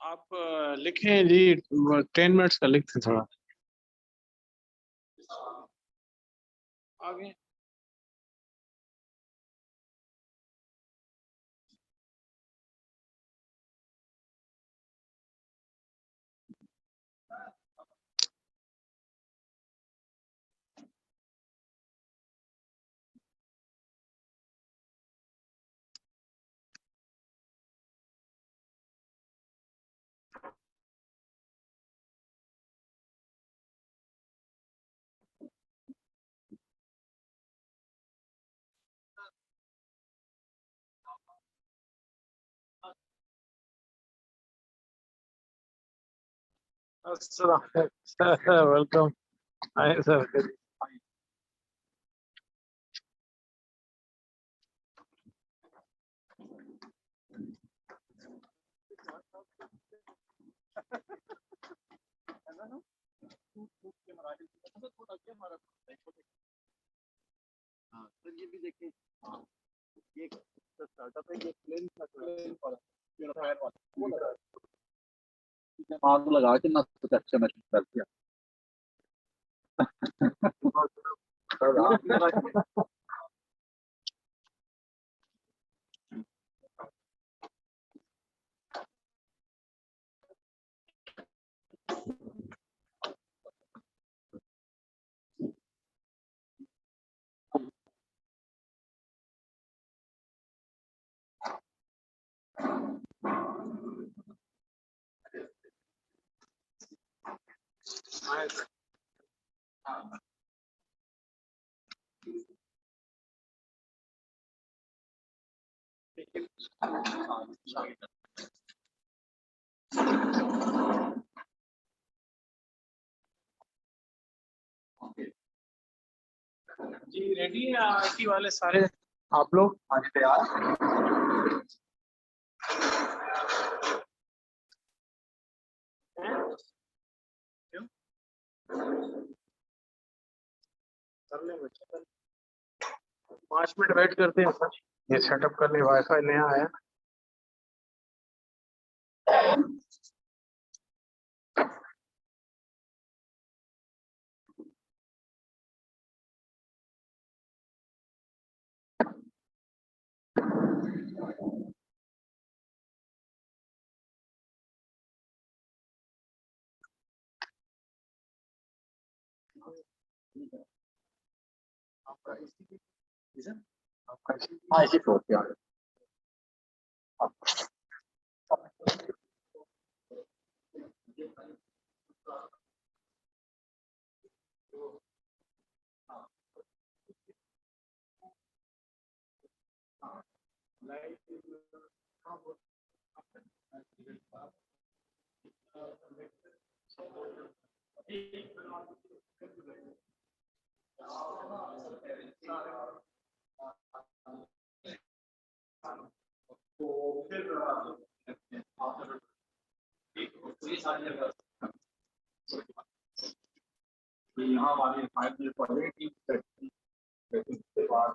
आप लिखें जी 10 मिनट्स का लिखते थोड़ा आगे। वेलकम। Hi sir. ये भी देखें, ये स्टार्टअप है, ये प्लेन मार्क लगा के ना कुछ अच्छा मैच कर दिया। जी रेडी है आईटी वाले सारे आप लोग? आज तैयार कर ले बच्चे, 5 मिनट वेट करते हैं सर, ये सेटअप करने वाईफाई नया आया। आपका हाँ इसी फ्लोर पे आ रहे यहाँ हमारी 5 मिनट पहले के बाद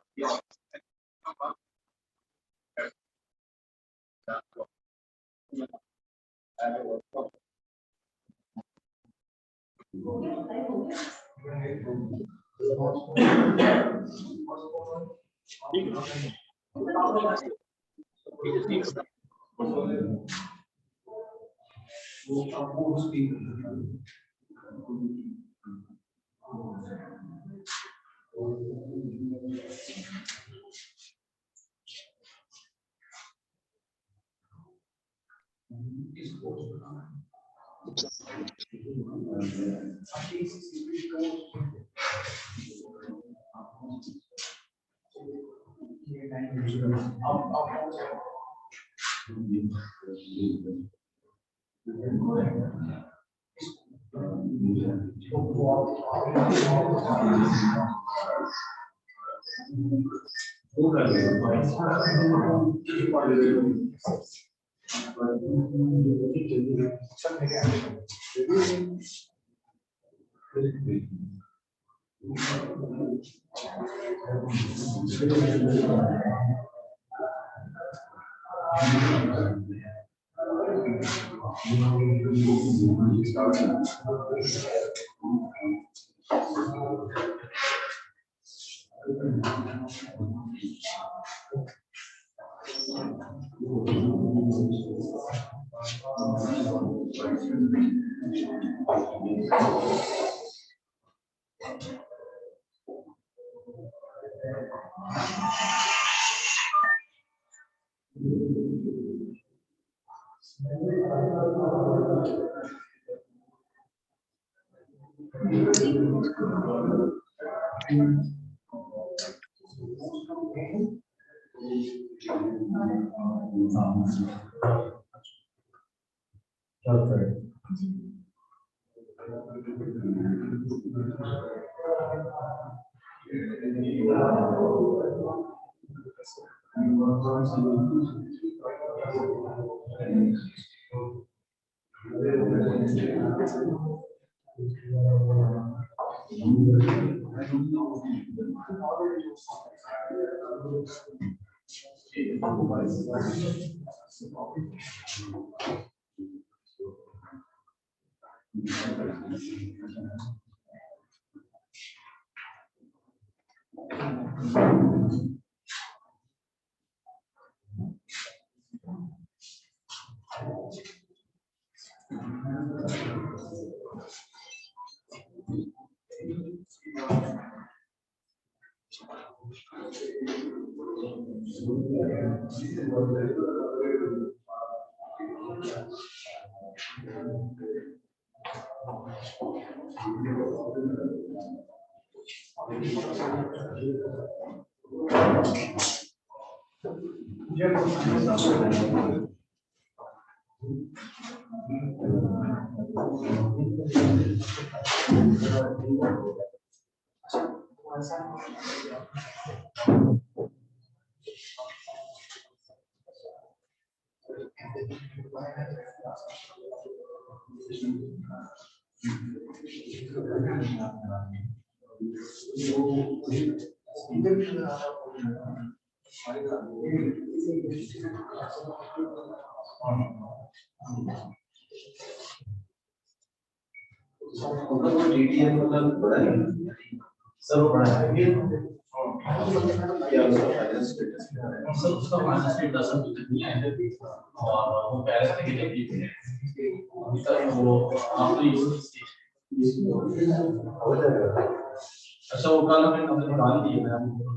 अच्छा वो कल हमने निकाल दिए मैं आपको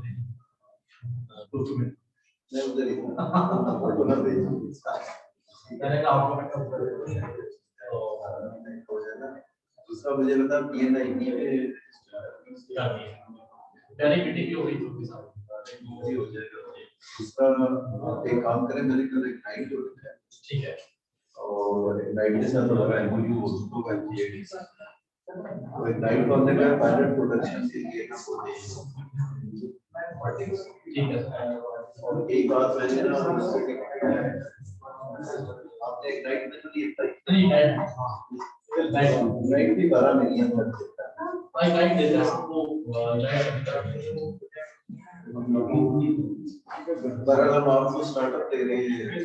मैंने कहा आपको दूसरा मुझे बता पीएनआई की यानी मीटिंग भी हो गई तो के साथ हो जाएगा उसका एक काम करें मेरे को एक नाइट हो रखा है ठीक है और नाइट के साथ लगा एमओयू हो तो का जीएडी तो एक नाइट को हमने कहा पायलट प्रोडक्शन के लिए ना ठीक है और एक बात मैंने ना आपने एक नाइट में तो नहीं नहीं नाइट भी 12 मिलियन तक भाई नाइट देता है सबको बरल हम आपको स्टार्टअप दे रहे हैं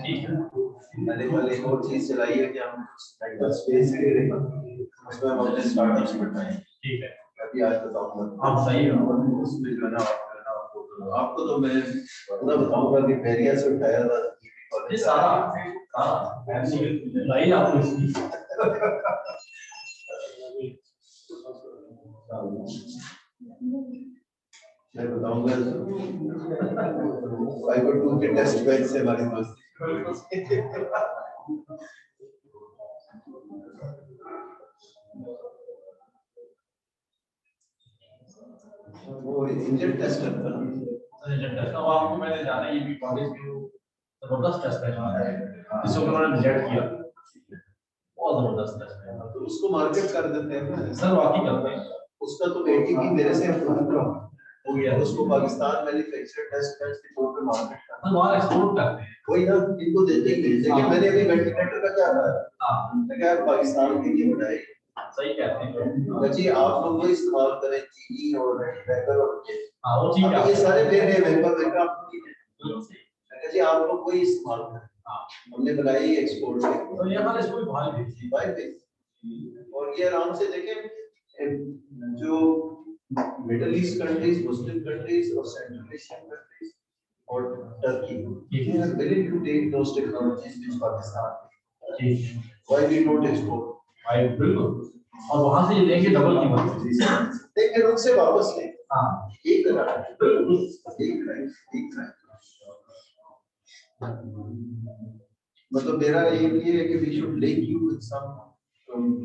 ठीक है मैंने कल एक और चीज चलाई है कि हम मेंटल स्पेस दे रहे हैं उसमें हम अपने स्टार्टअप्स बढ़ाएं ठीक है अभी आज बताऊंगा आप सही हो उसमें जो है ना आपको तो मैं पूरा बताऊंगा कि बैरियर से उठाया था ये सारा लाइन आपको इसकी मैं बताऊंगा फाइबर 2 के टेस्ट बेड से हमारी दोस्ती वो इंजन टेस्टर था इंजन टेस्ट अब आपको मैंने जाना ये भी कॉलेज में जबरदस्त टेस्ट है जिसको उन्होंने रिजेक्ट किया बहुत जबरदस्त टेस्ट है तो उसको मार्केट कर देते हैं सर वाकई करते हैं उसका तो एटीपी मेरे से अप्रूव हो गया उसको पाकिस्तान मैन्युफैक्चर टेस्ट बेड के तौर पे मार्केट करते हैं वहां एक्सपोर्ट करते हैं वही ना इनको देते हैं लेकिन मैंने अभी वेंटिलेटर का क्या कहा हां क्या पाकिस्तान के लिए बनाए सही कहते हैं बच्चे आप लोग वो इस्तेमाल करें चीनी और वेपर और हां वो ठीक है ये सारे ले रहे हैं वेपर वेपर आप ठीक है जी आप लोग कोई इस्तेमाल करें, हमने बनाई एक्सपोर्ट के तो ये वाला इसको भी भाई भेजी भाई पे, और ये आराम से देखें जो middle east countries, Muslim countries और सेंट्रल एशियन कंट्रीज और Turkey are willing to take those technologies which Pakistan ठीक why we don't export भाई बिल्कुल, और वहां से ये लेके डबल कीमत लेकिन उनसे वापस ले हाँ एक तरह बिल्कुल एक मतलब मेरा एम ये है कि we should link you with some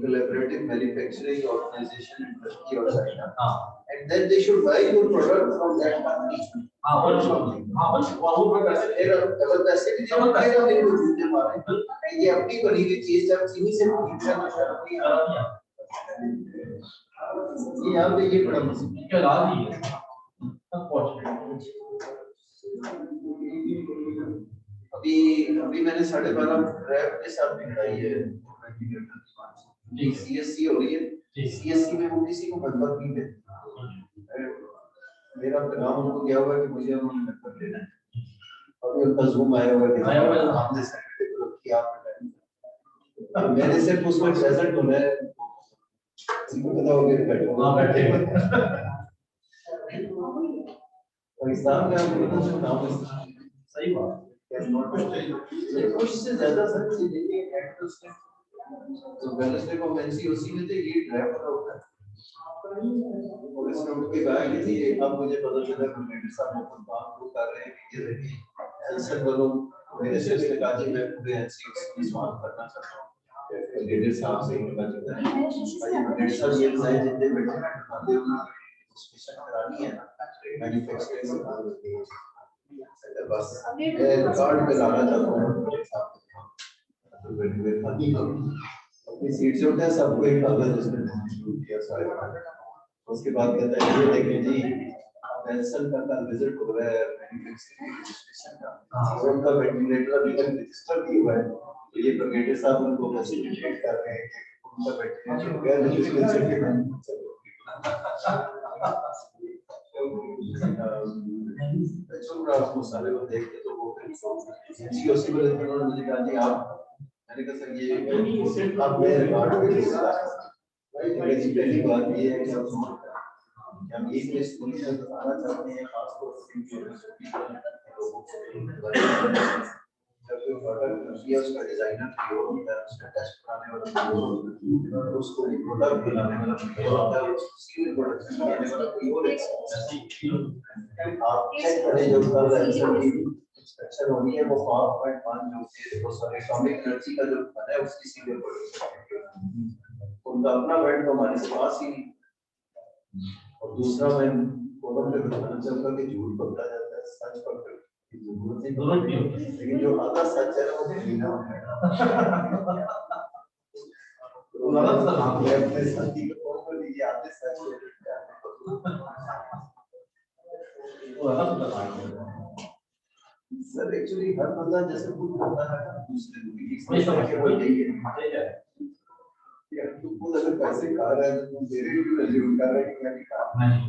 collaborative manufacturing organization in Turkey or China, and then they should buy your product from that company. बस वो पैसे फिर डबल पैसे भी जमा करेगा, फिर वो जूते मारे, ये अपनी बनी हुई चीज जब चीनी से खरीद रहा है तो शर्म नहीं आती। ये यहाँ पे ये बड़ा मसला क्या लाल ही है अनफॉर्चुनेटली। अभी मैंने 12.5 रैप के साथ बिठाई है, सीएससी हो रही है, सीएससी में वो किसी को बंद नहीं देते, मेरा नाम उनको दिया हुआ है कि मुझे उन्होंने नंबर लेना है, अभी उनका जूम आया हुआ है आपने सेक्रेटरी को किया आपने, मैंने सिर्फ उसमें प्रेजेंट होना है, किसी को पता हो गया बैठे पाकिस्तान में आप लोगों को नाम सही बात कुछ से ज्यादा सर से देखिए एक्टर्स ने तो वेडनेसडे को एनसीओसी में थे, ये ड्राइवर होता है और इसने उठ के कहा कि जी अब मुझे पता चला कि मेरे साथ बहुत काम को कर रहे हैं कि ये देखिए आंसर बोलो, मेरे से उसने कहा जी मैं पूरे एनसीओसी की सवाल करना चाहता हूँ लीडर साहब से पता चलता है लीडर साहब ये बताएं जितने बैठे हैं खाते हो स्पेशल करानी है मैन्युफैक्चरिंग से काम होती है, बस कार्ड पे लाना चाहता हूँ अपनी सीट से उठा सबको एक कागज उसने डिस्ट्रीब्यूट किया सारे, उसके बाद कहता है ये देखें जी नेल्सन का कल विजिट हो रहा है मैन्युफैक्चरिंग रजिस्ट्रेशन का और उनका वेंटिलेटर अभी तक रजिस्टर नहीं हुआ है, तो ये ब्रिगेडियर साहब उनको फैसिलिटेट कर रहे हैं कि उनका वेंटिलेटर गैर रजिस्ट्रेशन के सारे को देख के तो वो एनसीओसी वाले उन्होंने मुझे कहा जी आप, मैंने कहा सर ये सिर्फ आप मेरे रिकॉर्ड पे मेरी पहली बात ये है कि हम एक लिस्ट में बताना चाहते हैं खासतौर से जब कोई प्रोडक्ट या उसका डिजाइनर की हो या उसका टेस्ट कराने वाला हो और उसको प्रोडक्ट बनाने वाला होता है उसकी प्रोडक्शन करने वाला कोई और आप चेक करें जो कल आंसर की इंस्पेक्शन होनी है वो 5.5 जो है वो सारे एटॉमिक एनर्जी का जो बना है उसकी सीधे उनका अपना वेट तो हमारे पास ही नहीं, और दूसरा मैं कॉलम पे बताना चाहूंगा कि झूठ पकड़ा जाता है सच पकड़ की जरूरत नहीं होती, लेकिन जो आधा सच है वो बिना तो गलत सलाह है अपने साथी को कॉल लीजिए आधे सच वो अलग सलाह सर एक्चुअली हर बंदा जैसे खुद करता है ना दूसरे को भी समझ के वो यही है यार तू खुद अगर पैसे खा रहा है तो तू मेरे लिए वैल्यू कर रहा है कि मैं भी खा नहीं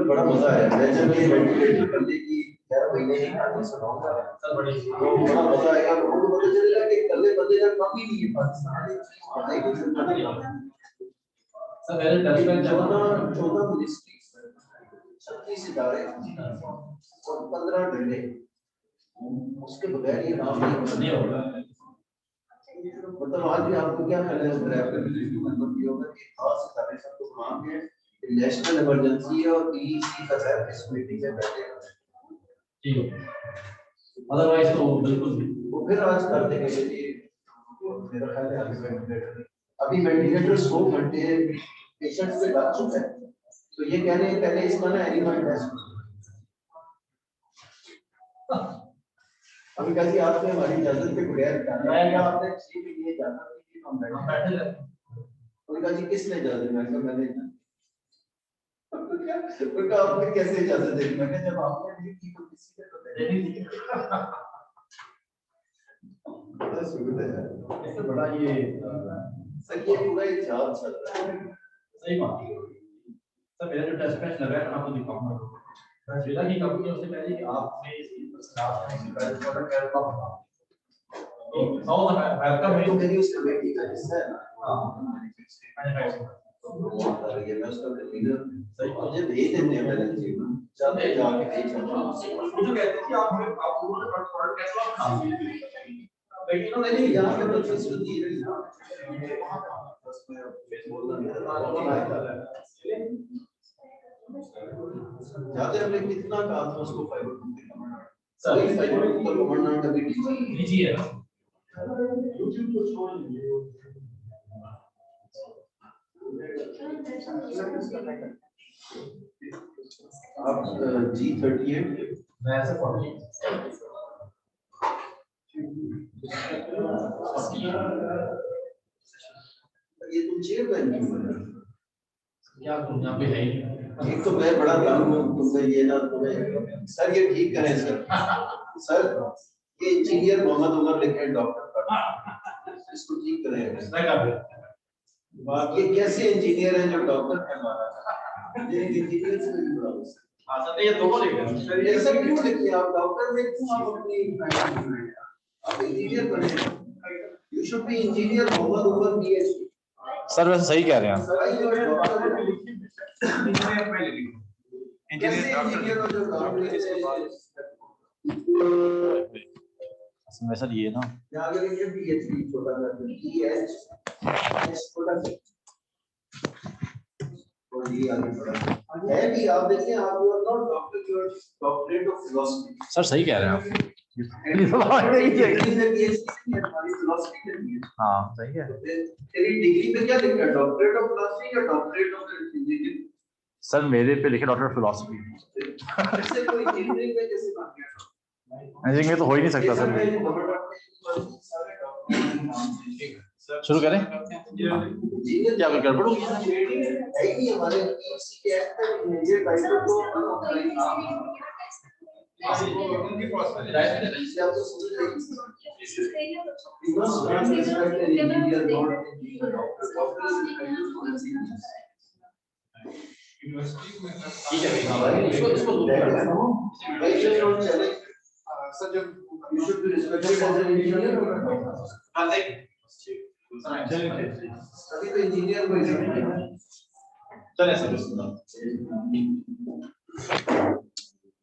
बड़ा मजा आया मैं जब ये वेंटिलेटर करने की 11 महीने की कहानी सुनाऊंगा तो बड़ा मजा आएगा, लोगों को पता चलेगा कि कल्ले बंदे का कम ही नहीं है पाकिस्तान में पढ़ाई की जरूरत नहीं सर मेरे टेस्ट में 14 मिनिस्ट्री 36 इदारे और 15 डंडे, उसके बगैर ये नाम नहीं होगा। मतलब आज भी आपको क्या कहना है ड्राइवबिलिटी मतलब ये होगा कि खास इदारे सबको बुला के नेशनल इमरजेंसी और पीईसी का साथ इस मीटिंग में बैठे हैं ठीक है, अदरवाइज तो बिल्कुल भी वो फिर आज कर देंगे कि मेरा ख्याल है अभी वेंटिलेटर 100 घंटे पेशेंट्स पे लग चुका है, तो ये कह रहे हैं पहले इसका ना एनिमल टेस्ट अभी कैसे आपने हमारी इजाजत के बगैर करना है, आपने 6 महीने इजाजत दी थी हम बैठे रहते उनका जी किसने इजाजत, मैंने उनका आपने कैसे इजाजत दे दी, मैंने जब आपने नहीं की तो किसी ने तो देनी थी बड़ा सुविधा है इससे बड़ा ये सर ये पूरा एक जाल चल रहा है सही बात है। सर मेरा जो टेस्ट मैच लगा है मैं आपको दिखाऊंगा। मैं जिला की कंपनी उससे पहले कि आपने इसकी प्रसाद में प्राइस प्रोडक्ट कैसे का बता तो हाउ द वेलकम है तो मेरी उस कमेटी का हिस्सा है ना। हां मैन्युफैक्चरिंग तो वो आता है ये मैं उसका लीडर सही मुझे भेज देते हैं बैलेंस शीट जाते जाके भेज देते हैं। मुझे कहते हैं कि आप लोगों ने प्रोडक्ट कैसे बना लेकिन तो नहीं यहाँ पे तो फैसिलिटी है ना वहाँ पे बस मैं बोलना नहीं जाते हमने कितना कहा था उसको फाइबर सर फाइबर ऊपर कमांड अभी निजी है YouTube को छोड़ आप G38 मैं ऐसे पढ़ ये तुम चेयरमैन क्यों बने? क्या तुम यहाँ पे है ही एक तो मैं बड़ा काम हूँ तुमने ये ना तुम्हें सर ये ठीक करें सर ये इंजीनियर मोहम्मद उमर लिखे डॉक्टर इसको ठीक करें ये कैसे इंजीनियर है जो डॉक्टर है हमारा ये इंजीनियर से भी बड़ा हाँ सर ये दोनों लिखे ऐसा क्यों लिखे आप डॉक्टर में क्यों आप अपनी आप इंजीनियर बने you should be engineer Mohammad Umar PhD sir वैसे सही कह रहे हैं इंजीनियर जो में सर ये ना अगर ये PhD छोटा कर छोटा और ये आगे बढ़ा है भी आप देखिए आप you are not doctor you are doctorate of philosophy sir सही कह रहे हैं आप हाँ सही है तेरी डिग्री पे क्या लिखा है डॉक्टरेट ऑफ फिलॉसफी या डॉक्टरेट ऑफ इंजीनियरिंग सर मेरे पे लिखे डॉक्टर फिलॉसफी इससे कोई इंजीनियरिंग में कैसे बात कर इंजीनियरिंग तो हो ही नहीं सकता सर शुरू करें क्या गड़बड़ होगी है ही हमारे ईसी के एक्ट में ये टाइटल को उनके पास है इसलिए आप तो समझ रहे हैं you must not respect an engineer not a doctor doctor is ठीक है इसको भाई just don't challenge सर जब you should be respected as an engineer हां देख अभी तो इंजीनियर को चल ऐसे सुनो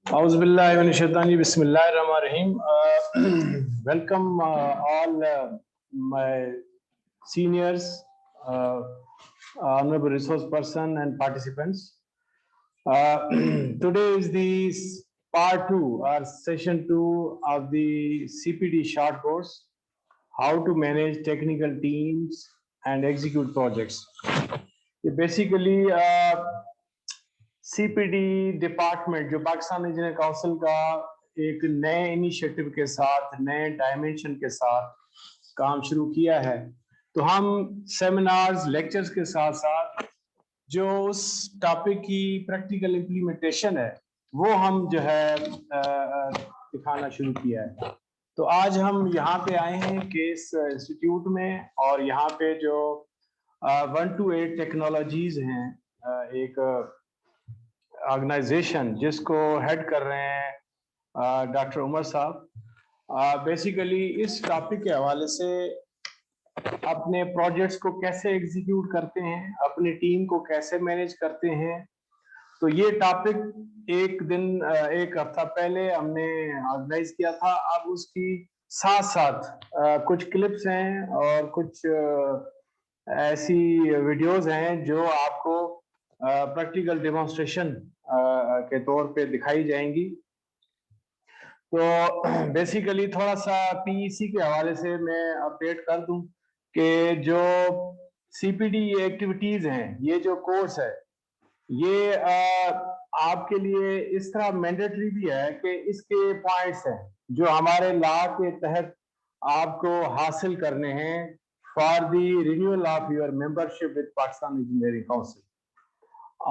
Auzubillahi minash shaitani bismillahir rahmanir rahim. Welcome all my seniors, honorable resource person and participants. Today is the part 2 or session 2 of the CPD short course, how to manage technical teams and execute projects. Basically CPD department जो Pakistan engineer council का एक नए initiative के साथ नए dimension के साथ काम शुरू किया है, तो हम सेमिनार्स लेक्चर्स के साथ साथ जो उस टॉपिक की प्रैक्टिकल इम्प्लीमेंटेशन है वो हम जो है दिखाना शुरू किया है। तो आज हम यहाँ पे आए हैं केस इंस्टीट्यूट में और यहाँ पे जो 1 to 8 टेक्नोलॉजीज हैं, एक ऑर्गेनाइजेशन जिसको हेड कर रहे हैं डॉक्टर उमर साहब। बेसिकली इस टॉपिक के हवाले से अपने प्रोजेक्ट्स को कैसे एग्जीक्यूट करते हैं, अपनी टीम को कैसे मैनेज करते हैं, तो ये टॉपिक एक हफ्ता पहले हमने ऑर्गेनाइज किया था। अब उसकी साथ साथ कुछ क्लिप्स हैं और कुछ ऐसी वीडियोस हैं जो आपको प्रैक्टिकल डेमोन्स्ट्रेशन के तौर पे दिखाई जाएंगी। तो बेसिकली थोड़ा सा पीईसी के हवाले से मैं अपडेट कर दूं कि जो सीपीडी एक्टिविटीज हैं, ये जो कोर्स है ये आपके लिए इस तरह मैंडेटरी भी है कि इसके पॉइंट्स हैं जो हमारे लॉ के तहत आपको हासिल करने हैं for the renewal of your membership with Pakistan engineering council.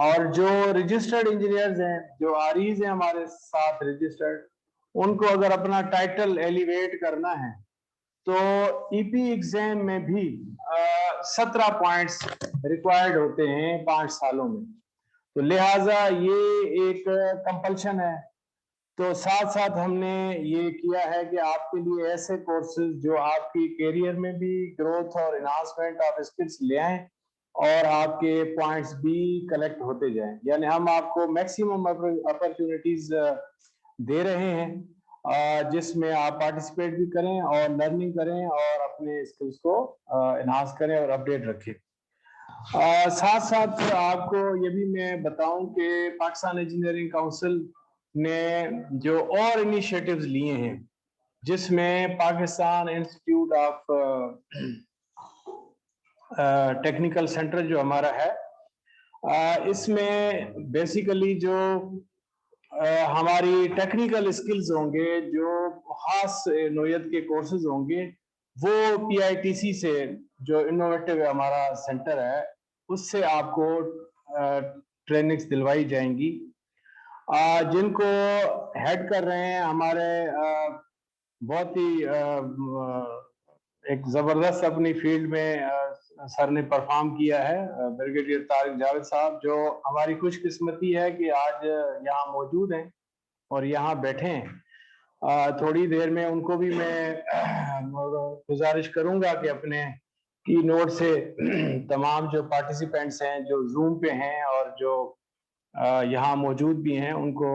और जो रजिस्टर्ड इंजीनियर्स हैं, जो आरईज हैं हमारे साथ रजिस्टर्ड, उनको अगर अपना टाइटल एलिवेट करना है तो ईपी एग्जाम में भी 17 पॉइंट्स रिक्वायर्ड होते हैं 5 सालों में। तो लिहाजा ये एक कंपल्शन है। तो साथ साथ हमने ये किया है कि आपके लिए ऐसे कोर्सेज जो आपकी करियर में भी ग्रोथ और एनहांसमेंट ऑफ स्किल्स ले आए और आपके पॉइंट्स भी कलेक्ट होते जाएं, यानी हम आपको मैक्सिमम अपॉर्चुनिटीज दे रहे हैं जिसमें आप पार्टिसिपेट भी करें और लर्निंग करें और अपने स्किल्स को एनहांस करें और अपडेट रखें। साथ साथ आपको ये भी मैं बताऊं कि पाकिस्तान इंजीनियरिंग काउंसिल ने जो और इनिशिएटिव्स लिए हैं, जिसमें Pakistan institute of technical centre जो हमारा है, इसमें बेसिकली जो हमारी टेक्निकल स्किल्स होंगे, जो खास नोयत के कोर्सेज होंगे, वो PITC से जो इनोवेटिव हमारा सेंटर है उससे आपको ट्रेनिंग्स दिलवाई जाएंगी। जिनको हेड कर रहे हैं हमारे बहुत ही एक जबरदस्त अपनी फील्ड में सर ने परफॉर्म किया है, ब्रिगेडियर तारिक जावेद साहब, जो हमारी खुशकिस्मती है कि आज यहाँ मौजूद हैं और यहाँ बैठे हैं। थोड़ी देर में उनको भी मैं गुजारिश करूंगा कि अपने की नोट से तमाम जो पार्टिसिपेंट्स हैं जो जूम पे हैं और जो यहाँ मौजूद भी हैं, उनको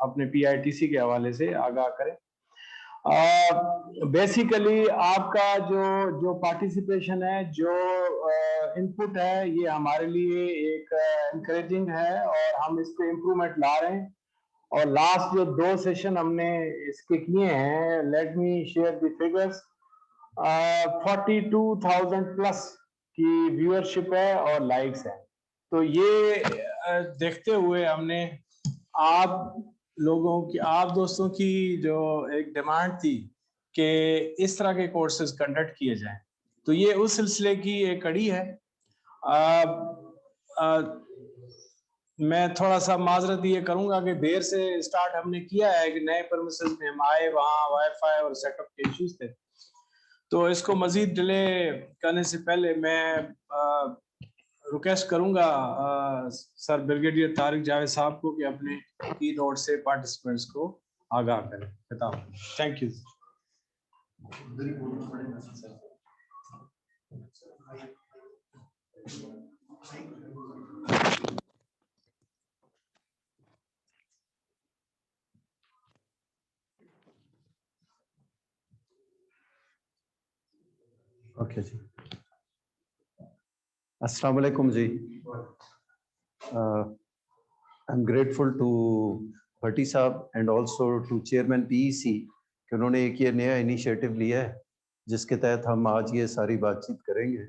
अपने PITC के हवाले से आगाह करें। बेसिकली आपका जो पार्टिसिपेशन है, जो इनपुट है, ये हमारे लिए एक एनकरेजिंग है और हम इस पे इम्प्रूवमेंट ला रहे हैं। और लास्ट जो 2 सेशन हमने इसके किए हैं, let me share the figures, 42,000 plus की व्यूअरशिप है और लाइक्स है। तो ये देखते हुए हमने आप लोगों की, आप दोस्तों की जो एक डिमांड थी कि इस तरह के कोर्सेज कंडक्ट किए जाएं, तो ये उस सिलसिले की एक कड़ी है। मैं थोड़ा सा माजरत ये करूंगा कि देर से स्टार्ट हमने किया है कि नए परमिसेस में हम आए, वहाँ वाईफाई और सेटअप के इश्यूज थे, तो इसको मजीद डिले करने से पहले मैं रिक्वेस्ट करूंगा सर ब्रिगेडियर तारिक जावेद साहब को कि अपने की नोट से पार्टिसिपेंट्स को आगाह करें। Thank you. ओके जी, अस्सलाम वालेकुम जी। I am grateful to Bhatti साहब and also to chairman PEC कि उन्होंने एक ये नया इनिशिएटिव लिया है जिसके तहत हम आज ये सारी बातचीत करेंगे।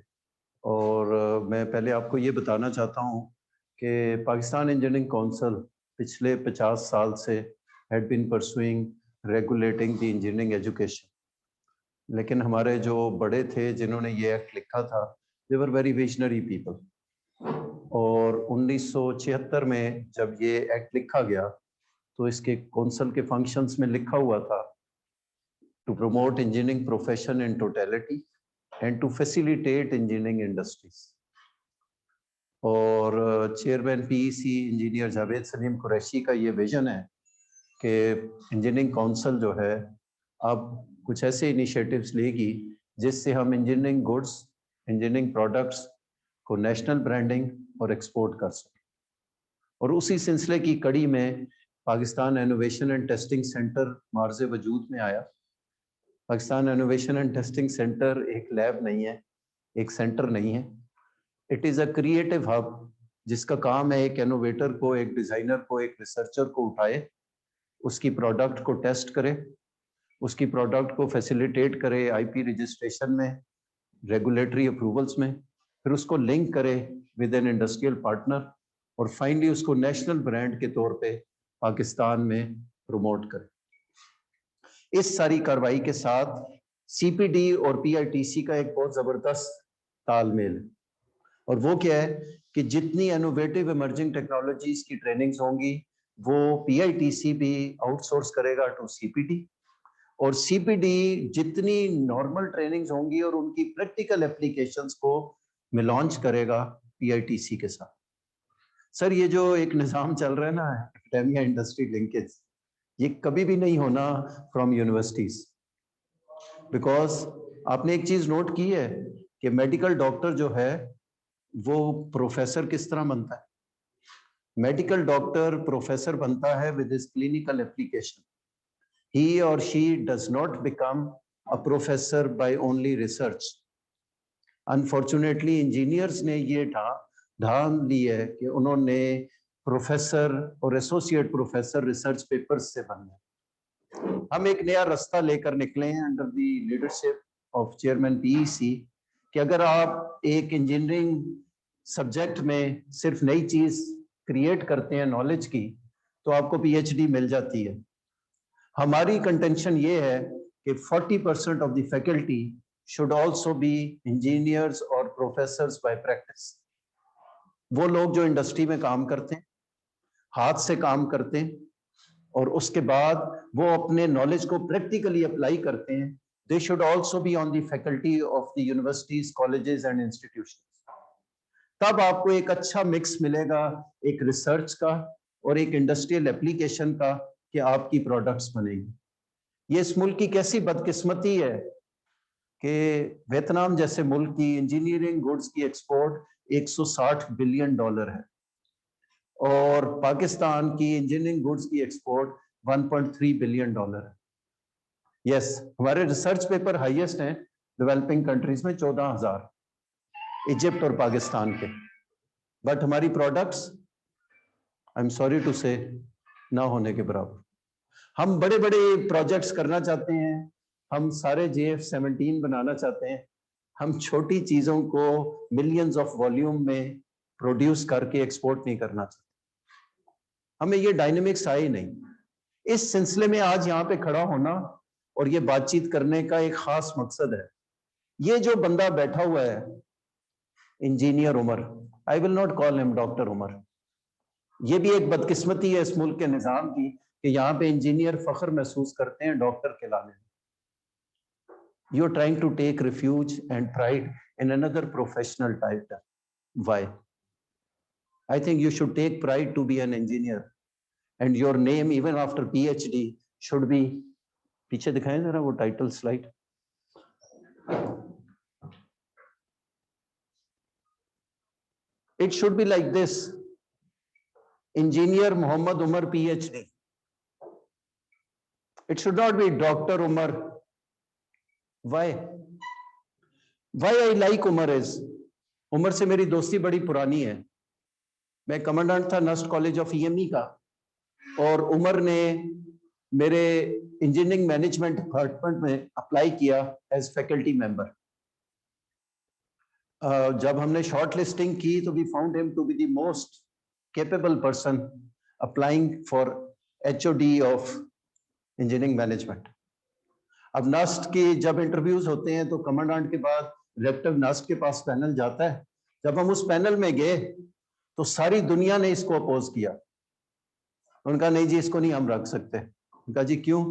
और मैं पहले आपको ये बताना चाहता हूँ कि पाकिस्तान इंजीनियरिंग काउंसिल पिछले 50 साल से had been pursuing regulating the engineering education, लेकिन हमारे जो बड़े थे जिन्होंने ये एक्ट लिखा था, दे वर वेरी विजनरी पीपल। और 1976 में जब ये एक्ट लिखा गया तो इसके काउंसिल के फंक्शंस में लिखा हुआ था to promote engineering profession in totality and to facilitate engineering industries. और chairman PEC engineer Javed Salim Qureshi का ये विजन है कि इंजीनियरिंग काउंसिल जो है अब कुछ ऐसे इनिशिएटिव्स लेगी जिससे हम इंजीनियरिंग गुड्स, इंजीनियरिंग प्रोडक्ट्स को नेशनल ब्रांडिंग और एक्सपोर्ट कर सकें। और उसी सिलसिले की कड़ी में Pakistan innovation and testing centre मार्ज़े वजूद में आया। Pakistan innovation and testing centre एक लैब नहीं है, एक सेंटर नहीं है, it is a creative hub जिसका काम है एक इनोवेटर को, एक डिज़ाइनर को, एक रिसर्चर को उठाए, उसकी प्रोडक्ट को टेस्ट करे, उसकी प्रोडक्ट को फैसिलिटेट करे IP रजिस्ट्रेशन में, रेगुलेटरी अप्रूवल्स में, फिर उसको लिंक करे विद एन इंडस्ट्रियल पार्टनर और फाइनली उसको नेशनल ब्रांड के तौर पे पाकिस्तान में प्रमोट करे। इस सारी कार्रवाई के साथ CPD और PITC का एक बहुत जबरदस्त तालमेल है, और वो क्या है कि जितनी इनोवेटिव इमर्जिंग टेक्नोलॉजीज की ट्रेनिंग्स होंगी वो PITC भी आउटसोर्स करेगा टू CPD, और CPD जितनी नॉर्मल ट्रेनिंग्स होंगी और उनकी प्रैक्टिकल एप्लीकेशंस को लॉन्च करेगा PITC के साथ। सर ये जो एक निज़ाम चल रहा है ना एकेडेमिया इंडस्ट्री लिंकेज, ये कभी भी नहीं होना फ्रॉम यूनिवर्सिटीज, बिकॉज आपने एक चीज नोट की है कि मेडिकल डॉक्टर जो है वो प्रोफेसर किस तरह बनता है? मेडिकल डॉक्टर प्रोफेसर बनता है with his clinical application. He or she does not become a professor by only research. Unfortunately, engineers ने ये ढाल ली है कि उन्होंने प्रोफेसर और एसोसिएट प्रोफेसर रिसर्च पेपर्स से बनना है. हम एक नया रास्ता लेकर निकले हैं under the leadership of chairman PEC कि अगर आप एक इंजीनियरिंग सब्जेक्ट में सिर्फ नई चीज क्रिएट करते हैं नॉलेज की, तो आपको पीएचडी मिल जाती है. हमारी कंटेंशन ये है कि 40% of the faculty should also be engineers और प्रोफेसर्स बाय प्रैक्टिस. वो लोग जो इंडस्ट्री में काम करते हैं, हाथ से काम करते हैं और उसके बाद वो अपने नॉलेज को प्रैक्टिकली अप्लाई करते हैं, they should also be on the faculty of the universities, colleges and institutions. तब आपको एक अच्छा मिक्स मिलेगा एक रिसर्च का और एक इंडस्ट्रियल एप्लीकेशन का कि आपकी प्रोडक्ट्स बनेगी. ये इस मुल्क की कैसी बदकिस्मती है कि वियतनाम जैसे मुल्क की इंजीनियरिंग गुड्स की एक्सपोर्ट $160 बिलियन है और पाकिस्तान की इंजीनियरिंग गुड्स की एक्सपोर्ट $1.3 बिलियन है. यस, हमारे रिसर्च पेपर हाईएस्ट हैं डेवलपिंग कंट्रीज में 14,000, इजिप्ट और पाकिस्तान के. बट हमारी products I am sorry to say ना होने के बराबर. हम बड़े बड़े प्रोजेक्ट्स करना चाहते हैं, हम सारे JF-17 बनाना चाहते हैं, हम छोटी चीजों को मिलियंस ऑफ वॉल्यूम में प्रोड्यूस करके एक्सपोर्ट नहीं करना चाहते. हमें ये डायनेमिक्स आए नहीं. इस सिलसिले में आज यहाँ पे खड़ा होना और ये बातचीत करने का एक खास मकसद है. ये जो बंदा बैठा हुआ है engineer Umar, I will not call him doctor Umar, ये भी एक बदकिस्मती है इस मुल्क के निजाम की कि यहाँ पे इंजीनियर फख्र महसूस करते हैं डॉक्टर के लाने में. You are trying to take refuge and pride in another professional title. Why? I think you should take pride to be an engineer and your name even after PhD should be. पीछे दिखाएं जरा वो title slide. It should be like this: Engineer Muhammad Umar PhD. It should not be Dr. Umar. Why? Why I like Umar is, Umar से मेरी दोस्ती बड़ी पुरानी है. मैं कमांडेंट था नस्ट कॉलेज ऑफ EME का और उमर ने मेरे इंजीनियरिंग मैनेजमेंट डिपार्टमेंट में अप्लाई किया एज फैकल्टी मेंबर. जब हमने शॉर्ट लिस्टिंग की तो we found him to be the most capable person applying for HOD of engineering management. अब नास्ट की जब इंटरव्यूज होते हैं तो कमांडेंट के बाद डायरेक्टर नास्ट के पास पैनल जाता है. जब हम उस पैनल में गए तो सारी दुनिया ने इसको अपोज किया. उनका नहीं जी इसको नहीं हम रख सकते. उनका जी क्यों?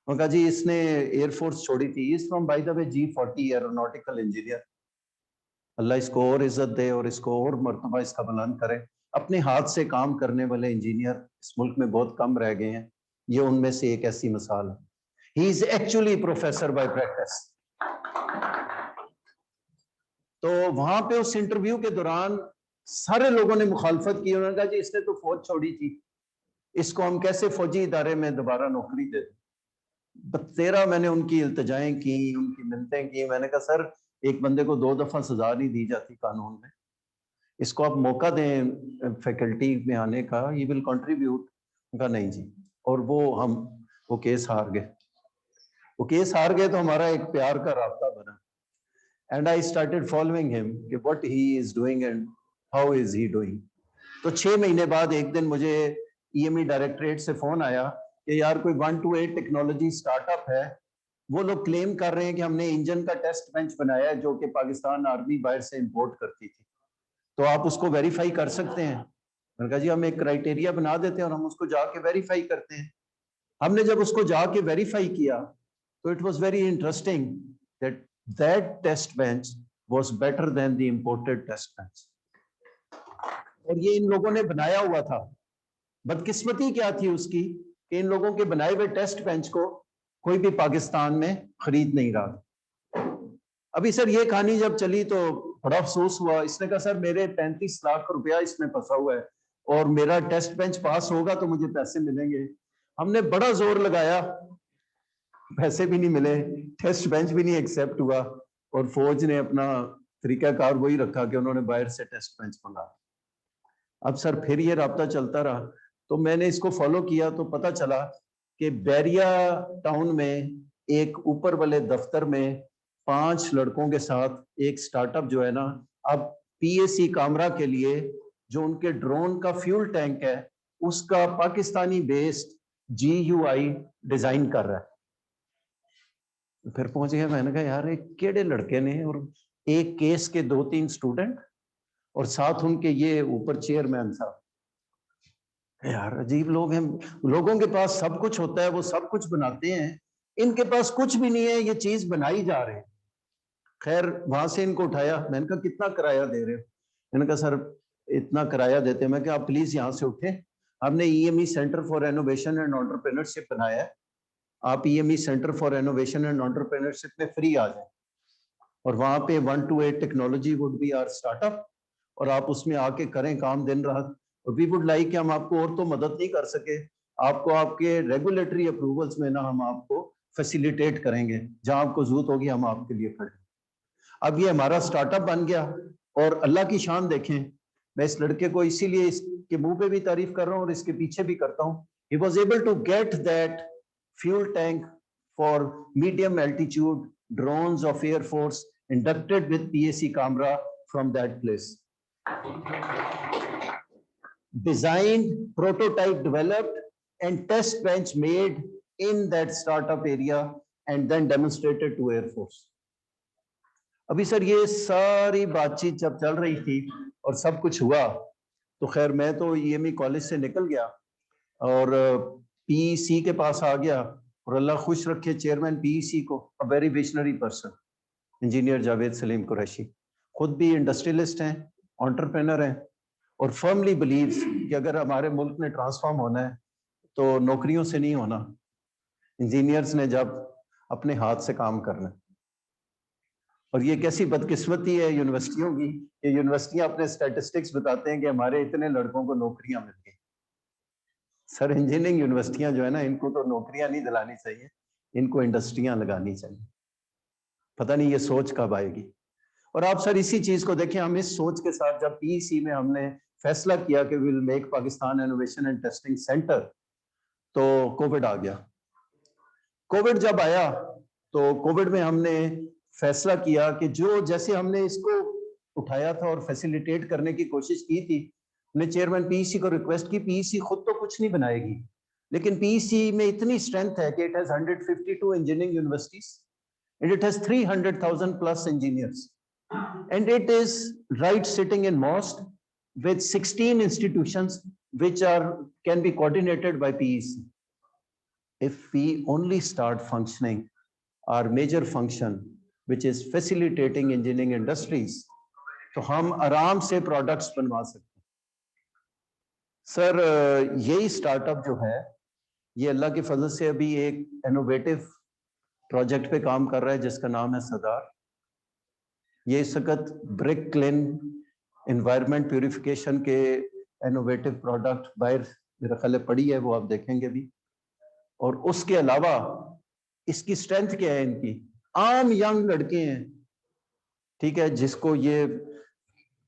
उनका जी इसने एयरफोर्स छोड़ी थी. Is from by the way G40 aeronautical engineer. Allah इसको और इज्जत दे और इसको और मर्तबा इसका बुलंद करे. अपने हाथ से काम करने वाले इंजीनियर इस मुल्क में बहुत कम रह गए हैं. ये उनमें से एक ऐसी मिसाल है. He is actually professor bye practice. तो वहां पे उस इंटरव्यू के दौरान सारे लोगों ने मुखालफत की. उन्होंने कहा जी इसने तो फौज छोड़ी थी, इसको हम कैसे फौजी इदारे में दोबारा नौकरी दे दें. तेरा मैंने उनकी इल्तिजाएं की, उनकी मिन्नतें की. मैंने कहा सर एक बंदे को 2 दफा सजा नहीं दी जाती कानून में, इसको आप मौका दें फैकल्टी में आने का, ही विल कंट्रीब्यूट. उनका नहीं जी. और वो केस हार गए. वो केस हार गए तो हमारा एक प्यार का रास्ता बना. And I started following him कि what he is doing and how is he doing. तो 6 महीने बाद एक दिन मुझे EME डायरेक्टरेट से फोन आया कि यार कोई 128 टेक्नोलॉजी स्टार्टअप है, वो लोग क्लेम कर रहे हैं कि हमने इंजन का टेस्ट बेंच बनाया है जो कि पाकिस्तान आर्मी बाहर से इंपोर्ट करती थी, तो आप उसको वेरीफाई कर सकते हैं. मैंने कहा जी हम एक क्राइटेरिया बना देते हैं और हम उसको जाके वेरीफाई करते हैं. हमने जब उसको जाके वेरीफाई किया तो it was very interesting that test bench was better than the imported test bench. और ये इन लोगों ने बनाया हुआ था। बदकिस्मती क्या थी उसकी कि इन लोगों के बनाए हुए टेस्ट बेंच को कोई भी पाकिस्तान में खरीद नहीं रहा। अभी सर ये कहानी जब चली तो बड़ा अफसोस हुआ। इसने कहा सर मेरे 35 लाख रुपया इसमें फंसा हुआ है और मेरा टेस्ट बेंच पास होगा तो मुझे पैसे मिलेंगे। हमने बड़ा जोर लगाया, पैसे भी नहीं मिले, टेस्ट बेंच भी नहीं एक्सेप्ट हुआ और फौज ने अपना तरीकाकार वही रखा कि उन्होंने बाहर से टेस्ट बेंच मंगा। अब सर फिर ये राब्ता चलता रहा तो मैंने इसको फॉलो किया तो पता चला कि बैरिया टाउन में एक ऊपर वाले दफ्तर में 5 लड़कों के साथ एक स्टार्टअप जो है ना, अब पीएसी कामरा के लिए जो उनके ड्रोन का फ्यूल टैंक है उसका पाकिस्तानी बेस्ड GUI डिजाइन कर रहा है। फिर पहुंच गया, मैंने कहा यार ये केड़े लड़के ने, और एक केस के 2-3 स्टूडेंट और साथ उनके ये ऊपर चेयरमैन साहब। यार अजीब लोग हैं, लोगों के पास सब कुछ होता है, वो सब कुछ बनाते हैं, इनके पास कुछ भी नहीं है, ये चीज बनाई जा रहे हैं। खैर वहां से इनको उठाया, मैंने कहा कितना किराया दे रहे हो? मैंने कहा सर इतना किराया देते हैं। मैं कहा आप प्लीज यहाँ से उठे, हमने EME centre for innovation and entrepreneurship बनाया है, आप EME centre for innovation and entrepreneurship में फ्री आ जाए और वहां पे 1 to 8 technology would be our startup और आप उसमें आके करें काम दिन रात। और वी वुड लाइक कि हम आपको और तो मदद नहीं कर सके, आपको आपके रेगुलेटरी अप्रूवल्स में ना हम आपको फैसिलिटेट करेंगे, जहां आपको जरूरत होगी हम आपके लिए खड़े। अब ये हमारा स्टार्टअप बन गया और अल्लाह की शान देखें, मैं इस लड़के को इसीलिए इसके मुंह पे भी तारीफ कर रहा हूँ और इसके पीछे भी करता हूँ। He was able to get that fuel tank for medium altitude drones of Air Force inducted with PAC camera from that place. Designed, prototype developed and test bench made in that startup area and then demonstrated to Air Force. अभी sir ये सारी बातचीत जब चल रही थी और सब कुछ हुआ तो खैर मैं तो EME कॉलेज से निकल गया और PEC के पास आ गया और अल्लाह खुश रखे चेयरमैन PEC को, a very visionary person, engineer Javed Salim Qureshi, खुद भी इंडस्ट्रियलिस्ट हैं, एंटरप्रेन्योर हैं और फर्मली बिलीव्स कि अगर हमारे मुल्क में ट्रांसफॉर्म होना है तो नौकरियों से नहीं होना, इंजीनियर्स ने जब अपने हाथ से काम करना है। और ये कैसी बदकिस्मती है यूनिवर्सिटियों की, ये यूनिवर्सिटियां अपने स्टैटिस्टिक्स बताते हैं कि हमारे इतने लड़कों को नौकरियां मिल गई। सर इंजीनियरिंग यूनिवर्सिटियां जो है ना, इनको तो नौकरियां नहीं दिलानी चाहिए, इनको इंडस्ट्रियां लगानी चाहिए। पता नहीं ये सोच कब आएगी। और आप सर इसी चीज को देखें, हम इस सोच के साथ जब PEC में हमने फैसला किया कि will make Pakistan innovation and testing centre, तो कोविड आ गया। कोविड जब आया तो कोविड में हमने फैसला किया कि जो जैसे हमने इसको उठाया था और फैसिलिटेट करने की कोशिश की थी, हमने चेयरमैन PEC को रिक्वेस्ट की, PEC खुद तो कुछ नहीं बनाएगी, लेकिन PEC में इतनी स्ट्रेंथ है कि it has 152 engineering universities and it has 300,000 plus engineers and it is right sitting in MOST with 16 institutions which can be coordinated by PEC. If we only start functioning our major function which is facilitating engineering industries, तो हम आराम से products बनवा सकते हैं। Sir यही startup जो है ये अल्लाह के फजल से अभी एक इनोवेटिव प्रोजेक्ट पे काम कर रहा है जिसका नाम है सदार। ये इस वक्त ब्रिक क्लिन एनवायरनमेंट प्यूरिफिकेशन के इनोवेटिव प्रोडक्ट बाहर मेरा ख्याल पड़ी है, वो आप देखेंगे भी। और उसके अलावा इसकी स्ट्रेंथ क्या है, इनकी आम यंग लड़के हैं, ठीक है, जिसको ये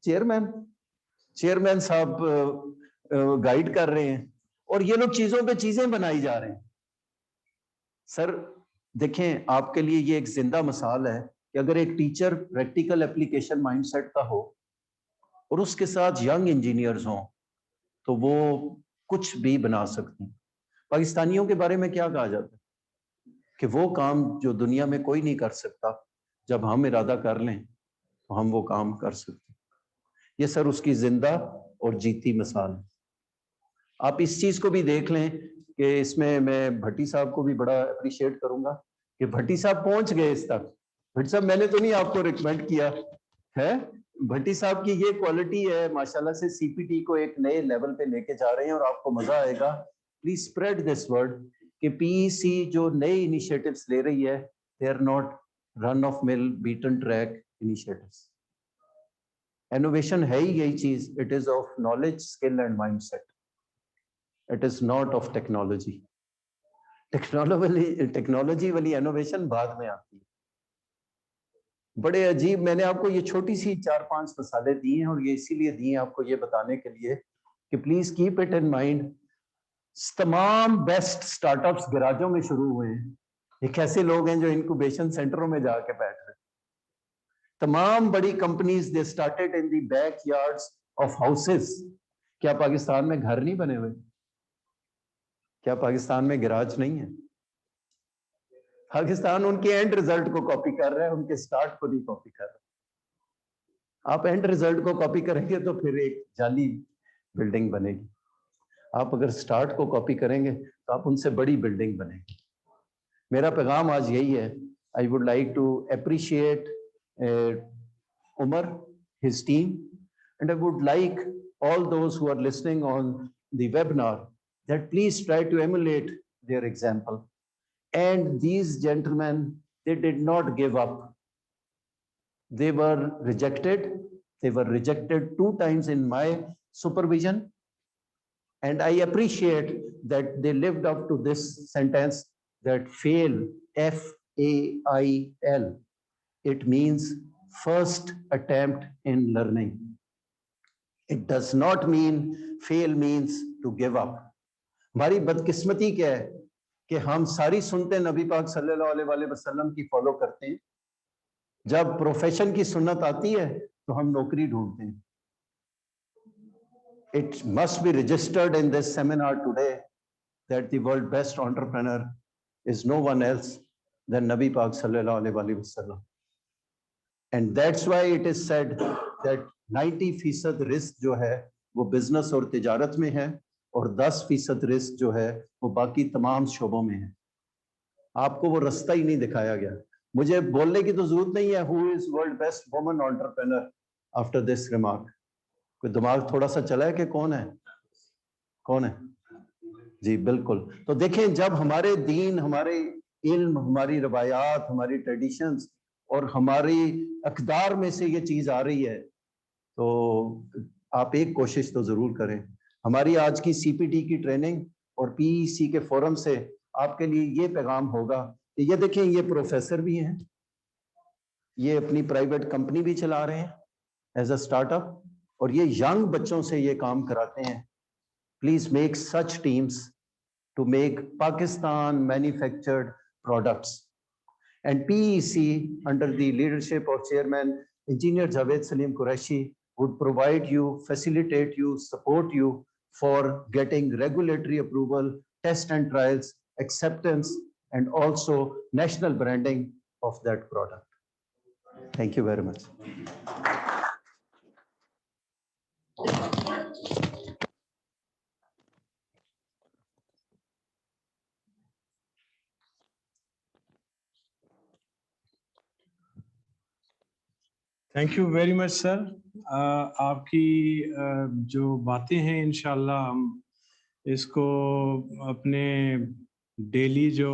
चेयरमैन साहब गाइड कर रहे हैं और ये लोग चीजों पे चीजें बनाई जा रहे हैं। सर देखें, आपके लिए ये एक जिंदा मिसाल है कि अगर एक टीचर प्रैक्टिकल एप्लीकेशन माइंडसेट का हो और उसके साथ यंग इंजीनियर्स हों तो वो कुछ भी बना सकते हैं। पाकिस्तानियों के बारे में क्या कहा जाता है कि वो काम जो दुनिया में कोई नहीं कर सकता, जब हम इरादा कर लें तो हम वो काम कर सकते हैं। ये सर उसकी जिंदा और जीती मिसाल है। आप इस चीज को भी देख लें कि इसमें मैं भट्टी साहब को भी बड़ा अप्रिशिएट करूंगा कि भट्टी साहब पहुंच गए इस तक। भट्टी साहब मैंने तो नहीं आपको रिकमेंड किया, है। भट्टी साहब की ये क्वालिटी है माशाल्लाह से, सीपीटी को एक नए लेवल पे लेके जा रहे हैं और आपको मजा आएगा। प्लीज स्प्रेड दिस वर्ड कि पीईसी जो नए इनिशिएटिव्स ले रही है, they are not run of mill beaten track initiatives. Innovation है ही यही चीज, it is of knowledge, skill and mindset, it is not of technology. Technology वाली इनोवेशन बाद में आती है। बड़े अजीब, मैंने आपको ये छोटी सी 4-5 मिसालें दी हैं और ये इसीलिए दी हैं आपको ये बताने के लिए कि please keep it in mind. तमाम बेस्ट स्टार्टअप्स गैराजों में शुरू हुए हैं। एक ऐसे लोग हैं जो इनक्यूबेशन सेंटरों में जाके बैठ रहे हैं। तमाम बड़ी companies they started in the backyards of houses. क्या पाकिस्तान में घर नहीं बने हुए? क्या पाकिस्तान में गैराज नहीं है? पाकिस्तान उनके एंड रिजल्ट को कॉपी कर रहा है, उनके स्टार्ट को नहीं कॉपी कर रहा। आप एंड रिजल्ट को कॉपी करेंगे तो फिर एक जाली बिल्डिंग बनेगी। आप अगर स्टार्ट को कॉपी करेंगे तो आप उनसे बड़ी बिल्डिंग बनेगी। मेरा पैगाम आज यही है। I would like to appreciate Umar, his team, and I would like all those who are listening on the webinar that please try to emulate their example. And these gentlemen, they did not give up. They were rejected. They were rejected 2 times in my supervision. And I appreciate that they lived up to this sentence that fail, F-A-I-L. It means first attempt in learning. It does not mean fail means to give up. हमारी बदकिस्मती क्या है कि हम सारी सुनते नबी पाक सल्लल्लाहु अलैहि वसल्लम की फॉलो करते हैं, जब प्रोफेशन की सुन्नत आती है तो हम नौकरी ढूंढते हैं। It must be registered in this seminar today that the world best entrepreneur is no one else than Nabi Pak sallallahu alaihi wasallam. And that's why it is said that 90% risk जो है वो business और तिजारत में है और 10% risk जो है वो बाकी तमाम शोबों में है। आपको वो रास्ता ही नहीं दिखाया गया। मुझे बोलने की तो जरूरत नहीं है who is world best woman entrepreneur after this remark. कोई दिमाग थोड़ा सा चला है कि कौन है? कौन है? जी बिल्कुल। तो देखें, जब हमारे दीन, हमारे इल्म, हमारी रवायात, हमारी ट्रेडिशंस और हमारी अकदार में से ये चीज आ रही है तो आप एक कोशिश तो जरूर करें। हमारी आज की सीपीटी की ट्रेनिंग और पीईसी के फोरम से आपके लिए ये पैगाम होगा कि ये देखें, ये प्रोफेसर भी हैं, ये अपनी प्राइवेट कंपनी भी चला रहे हैं एज अ स्टार्टअप, और ये यंग बच्चों से ये काम कराते हैं। Please make such teams to make Pakistan manufactured products. And PEC, under the leadership of Chairman Engineer Javed Salim Qureshi, would provide you, facilitate you, support you for getting regulatory approval, test and trials, acceptance, and also national branding of that product. Thank you very much. Thank you very much sir. आपकी जो बातें हैं इंशाल्लाह हम इसको अपने daily जो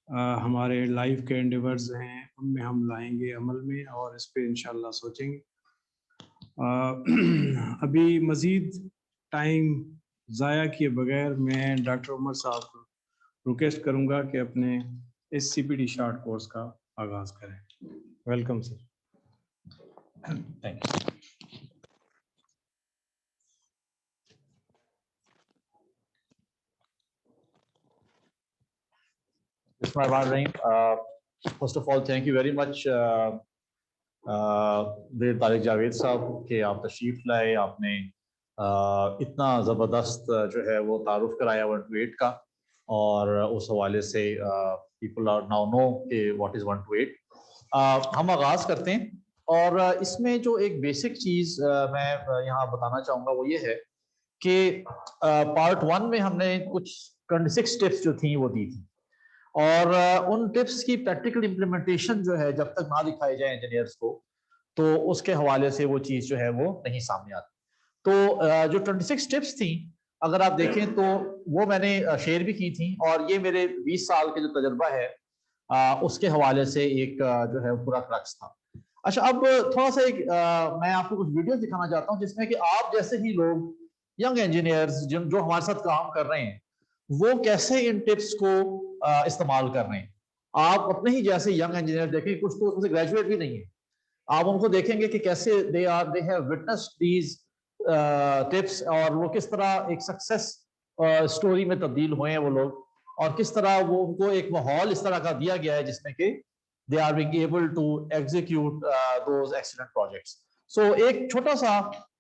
हमारे लाइफ के एंडेवर्स हैं उनमें हम लाएंगे अमल में और इस पे इंशाल्लाह सोचेंगे। अभी मज़ीद टाइम ज़ाया किए बगैर मैं डॉक्टर उमर साहब को रिक्वेस्ट करूंगा कि अपने इस सीपीटी शॉर्ट कोर्स का आगाज़ करें। Welcome sir. Thank you. First of all, thank you very much, Tariq Javed साहब कि आप तशरीफ लाए, आपने इतना ज़बरदस्त जो है वो तारुफ कराया 1-8 का, और उस हवाले से पीपल आर नाउ नो कि व्हाट इज़ 1-8। हम आगाज़ करते हैं, और इसमें जो एक बेसिक चीज़ मैं यहाँ बताना चाहूँगा वो ये है कि पार्ट 1 में हमने कुछ 26 टिप्स जो थी वो दी थी, और उन टिप्स की प्रैक्टिकल इम्प्लीमेंटेशन जो है जब तक ना दिखाई जाए इंजीनियर्स को तो उसके हवाले से वो चीज़ जो है वो नहीं सामने आती। तो जो 26 टिप्स थी अगर आप देखें तो वो मैंने शेयर भी की थी, और ये मेरे 20 साल के जो तजर्बा है उसके हवाले से एक जो है पूरा क्रक्स था। अच्छा, अब थोड़ा सा मैं आपको कुछ वीडियो दिखाना चाहता हूँ जिसमें कि आप जैसे ही लोग, यंग इंजीनियर्स जो हमारे साथ काम कर रहे हैं, वो कैसे इन टिप्स को इस्तेमाल कर रहे हैं। आप अपने ही जैसे यंग इंजीनियर देखें, कुछ तो उसमें ग्रेजुएट भी नहीं है, आप उनको देखेंगे कि कैसे they have witnessed these tips, और वो किस तरह एक सक्सेस स्टोरी में तब्दील हुए हैं वो लोग, और किस तरह वो उनको एक माहौल इस तरह का दिया गया है जिसमें कि they are being able to execute those excellent projects. So एक छोटा सा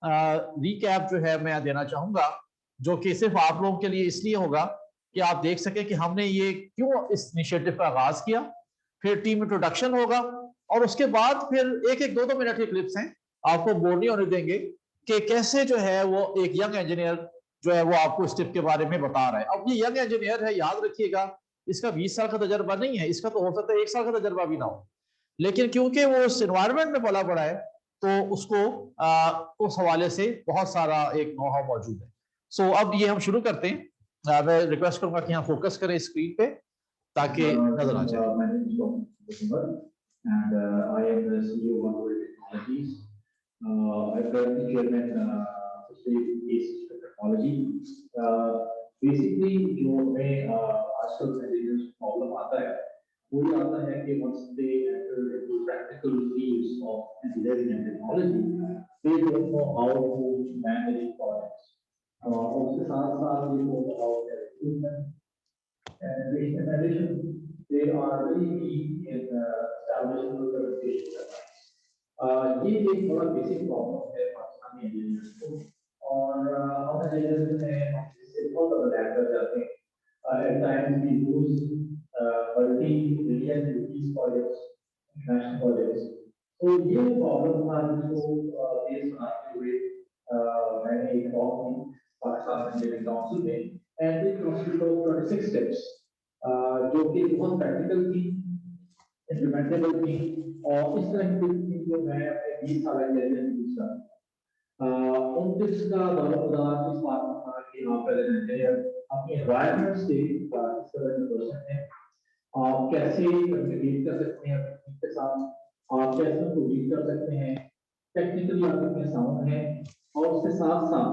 रिकैप जो है मैं देना चाहूंगा, जो कि सिर्फ आप लोगों के लिए इसलिए होगा कि आप देख सके कि हमने ये क्यों इस इनिशिएटिव का आगाज किया। फिर टीम इंट्रोडक्शन होगा, और उसके बाद फिर एक एक 2-2 मिनट के क्लिप्स हैं, आपको बोर नहीं होने देंगे कि कैसे जो है वो एक यंग इंजीनियर जो है वो आपको इस टिप के बारे में बता रहा है। अब ये यंग इंजीनियर है, याद रखिएगा, इसका 20 साल का तजर्बा नहीं है, इसका तो हो सकता है 1 साल का तजर्बा भी ना हो, लेकिन क्योंकि वो उस एनवायरमेंट में पला पड़ा है तो उसको उस हवाले से बहुत सारा एक नो हाउ मौजूद है। सो अब ये हम शुरू करते हैं। मैं रिक्वेस्ट करूंगा कि यहाँ फोकस करें स्क्रीन पे ताकि नजर आ जाए। And I am the CEO of OneWorld Technologies. I'm currently chairman Associate Technology. Basically, जो हमें आजकल इंजीनियर्स प्रॉब्लम आता है, वो ये आता है कि once they enter into practical fields of engineering and technology, they don't know how to manage projects. उसके साथ-साथ they don't know how to recruitment. And in addition, they are very keen in establishing the reputation. ये एक बड़ा basic problem है Pakistani engineers को, और हम engineers में इससे बहुत ज़्यादा लैग कर जाते हैं। At times we lose multi-million rupees projects, international projects. तो ये प्रॉब्लम था जिसको फेस बनाते हुए मैंने एक टॉक की पाकिस्तान इंजीनियरिंग काउंसिल में, and it consist of 26 steps जो कि बहुत प्रैक्टिकल थी, इम्प्लीमेंटेबल थी, और इस तरह की थी जो मैं अपने 20 साल के लिए यूज करता। उन टिप्स का दारोमदार इस बात में था कि आप एज एन इंजीनियर अपने एनवायरनमेंट से इस तरह के पर्सन हैं, आप कैसे कम्युनिकेट कर सकते हैं अपनी टीम के साथ, आप कैसे उनको लीड कर सकते हैं, टेक्निकली आप कितने साउंड हैं, और उसके साथ साथ